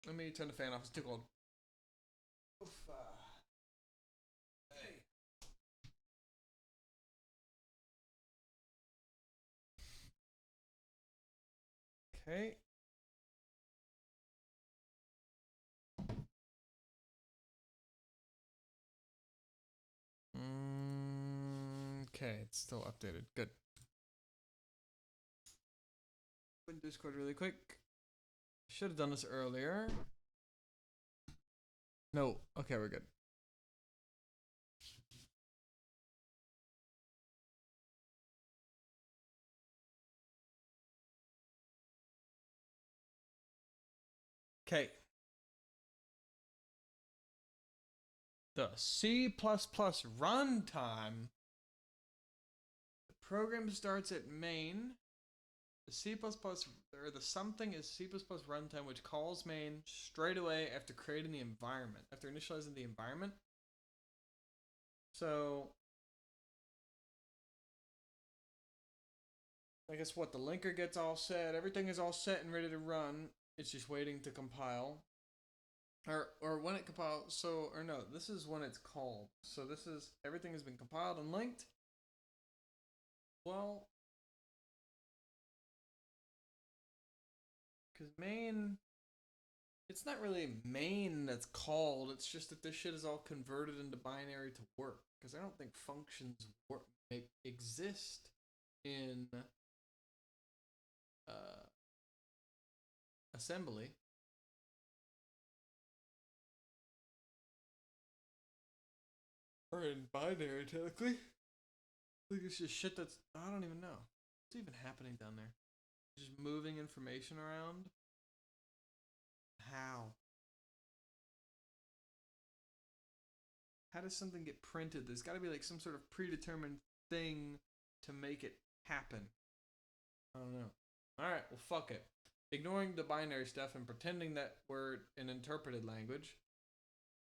Let me turn the fan off. It's too cold. Oof, hey. Okay. Okay, it's still updated. Good. Open Discord really quick. Should have done this earlier. No. Okay, we're good. Okay. The C++ runtime. The program starts at main. The C++ or the something is C++ runtime which calls main straight away after creating the environment, after initializing the environment. So I guess what, the linker gets all set, everything is all set and ready to run. It's just waiting to compile. Or when it compiles, so, or no, this is when it's called. So this is, everything has been compiled and linked. Well, because main, it's not really main that's called, it's just that this shit is all converted into binary to work. Because I don't think functions exist in assembly. Or in binary, technically. I think it's just shit that's, I don't even know. What's even happening down there? Just moving information around? How? How does something get printed? There's got to be like some sort of predetermined thing to make it happen. I don't know. Alright, well, fuck it. Ignoring the binary stuff and pretending that we're an interpreted language.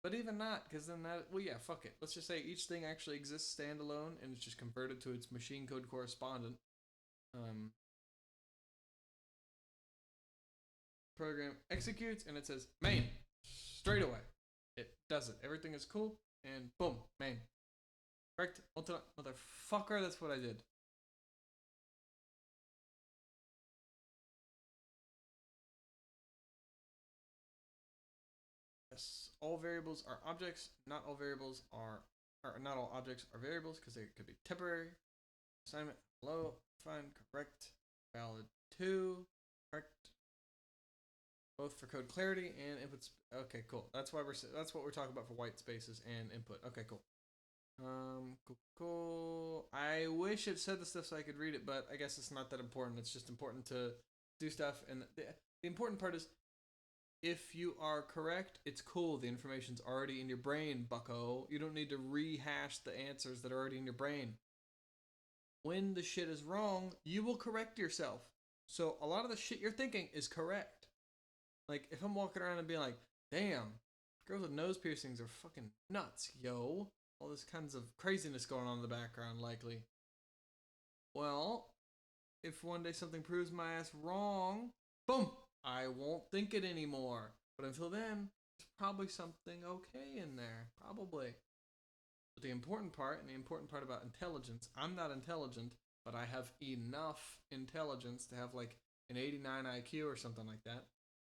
But even not, because then that, well, yeah, fuck it. Let's just say each thing actually exists standalone and it's just converted to its machine code correspondent. Program executes and it says main straight away. It does it. Everything is cool and boom, main. Correct? Motherfucker, that's what I did. Yes, all variables are objects. Not all variables are, or not all objects are variables because they could be temporary. Assignment, hello, fine, correct, valid 2, correct. Both for code clarity and inputs. Okay, cool. That's what we're talking about for white spaces and input. Okay, cool. Cool. I wish it said the stuff so I could read it, but I guess it's not that important. It's just important to do stuff, and the important part is if you are correct, it's cool. The information's already in your brain, bucko. You don't need to rehash the answers that are already in your brain. When the shit is wrong, you will correct yourself. So a lot of the shit you're thinking is correct. Like, if I'm walking around and being like, damn, girls with nose piercings are fucking nuts, yo. All this kinds of craziness going on in the background, likely. Well, if one day something proves my ass wrong, boom, I won't think it anymore. But until then, there's probably something okay in there. Probably. But the important part, and the important part about intelligence, I'm not intelligent, but I have enough intelligence to have like an 89 IQ or something like that.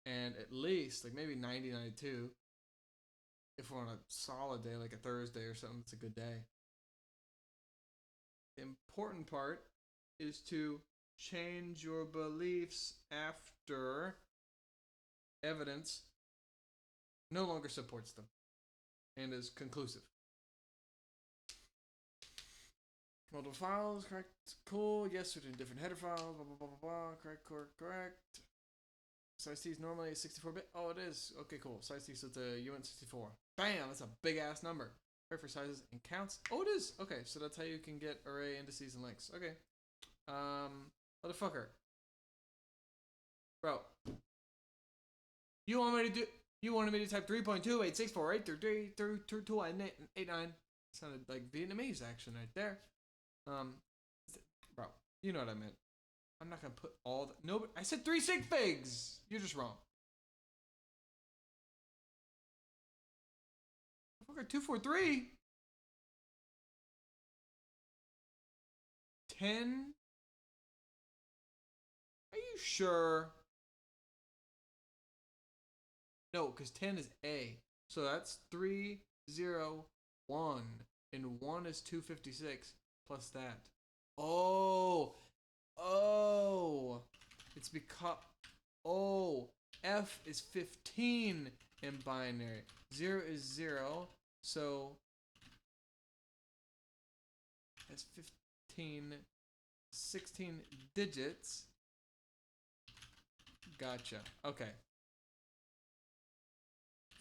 And at least, like maybe 90, 92, if we're on a solid day, like a Thursday or something, it's a good day. The important part is to change your beliefs after evidence no longer supports them and is conclusive. Multiple files, correct, cool, yes, we're doing different header files, blah, blah, blah, blah, blah, correct. Size T is normally a 64-bit. Oh, it is. Okay, cool. Size T, so it's a UN64. Bam! That's a big-ass number. Right for sizes and counts. Oh, it is. Okay, so that's how you can get array indices and links. Okay. Motherfucker. Bro. You wanted me to type 3.28648332289. Sounded like Vietnamese action right there. Bro, you know what I meant. I'm not gonna put all the, no, I said 3 sig figs. You're just wrong. 243. 10. Are you sure? No, because 10 is A. So that's 3, 0, 1. And 1 is 256 plus that. Oh. It's because. Oh. F is 15 in binary. 0 is 0. So that's 15. 16 digits. Gotcha. Okay.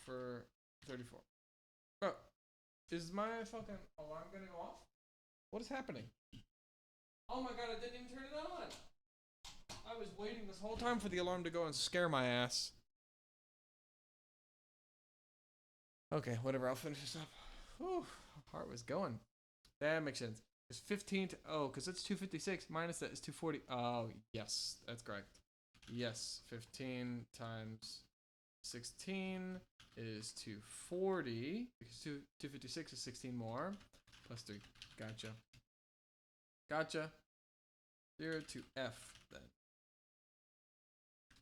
For 34. Bro, is my fucking alarm gonna go off? What is happening? Oh my god, I didn't even turn it on! I was waiting this whole time for the alarm to go and scare my ass. Okay, whatever. I'll finish this up. Whew, heart was going. That makes sense. It's 15 to, oh, because it's 256 minus that is 240. Oh, yes, that's correct. Yes, 15 times 16 is 240 because 256 is 16 more plus 3. Gotcha. Gotcha. 0 to F then.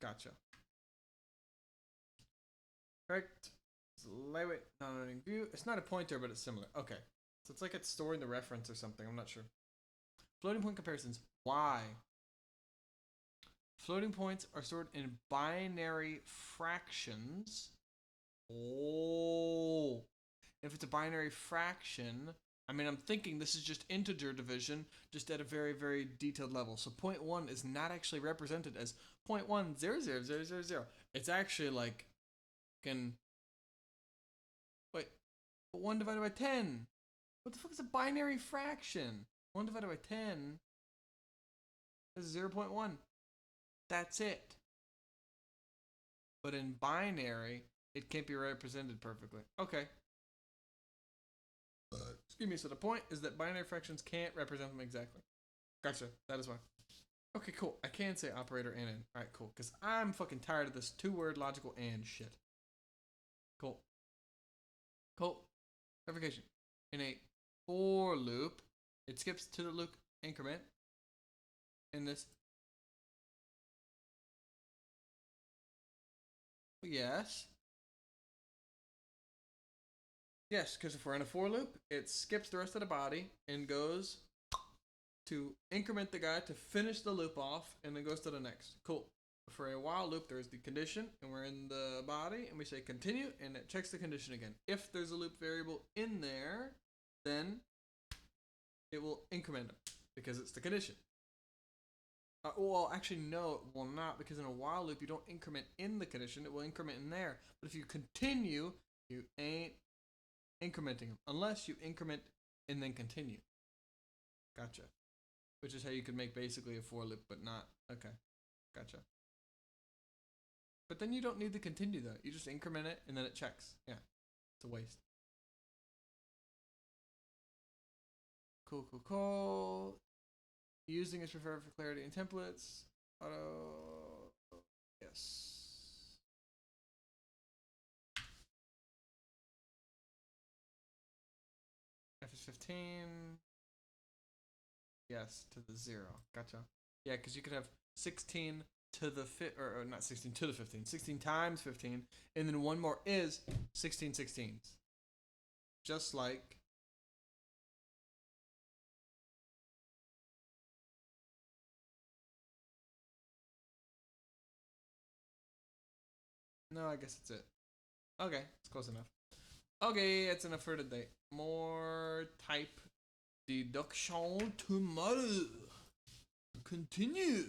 Gotcha. Correct. Lightweight non-loading view. It's not a pointer, but it's similar. Okay. So it's like it's storing the reference or something. I'm not sure. Floating point comparisons. Why? Floating points are stored in binary fractions. Oh. If it's a binary fraction, I mean, I'm thinking this is just integer division, just at a very, very detailed level. So 0.1 is not actually represented as 0.1000000. It's actually like, wait, but 1 divided by 10. What the fuck is a binary fraction? 1 divided by 10 is 0.1. That's it. But in binary, it can't be represented perfectly. Okay. Excuse me, so the point is that binary fractions can't represent them exactly. Gotcha, that is why. Okay, cool. I can say operator and in. Alright, cool. Because I'm fucking tired of this two-word logical and shit. Cool. Cool. Clarification. In a for loop, it skips to the loop increment. In this. Yes. Yes, because if we're in a for loop, it skips the rest of the body and goes to increment the guy to finish the loop off and then goes to the next. Cool. For a while loop, there's the condition and we're in the body and we say continue and it checks the condition again. If there's a loop variable in there, then it will increment it because it's the condition. Well, actually, no, it will not because in a while loop, you don't increment in the condition. It will increment in there. But if you continue, you ain't incrementing them unless you increment and then continue. Gotcha. Which is how you could make basically a for loop, but not. Okay. Gotcha. But then you don't need to continue though. You just increment it and then it checks. Yeah. It's a waste. Cool, cool, cool. Using is preferred for clarity and templates. Auto. Yes. F is 15. Yes, to the 0. Gotcha. Yeah, because you could have 16 to the or not 16 to the 15. 16 times 15, and then one more is 16 16s. Just like no, I guess that's it. Okay, it's close enough. Okay, that's enough for today. More type deduction tomorrow. Continue.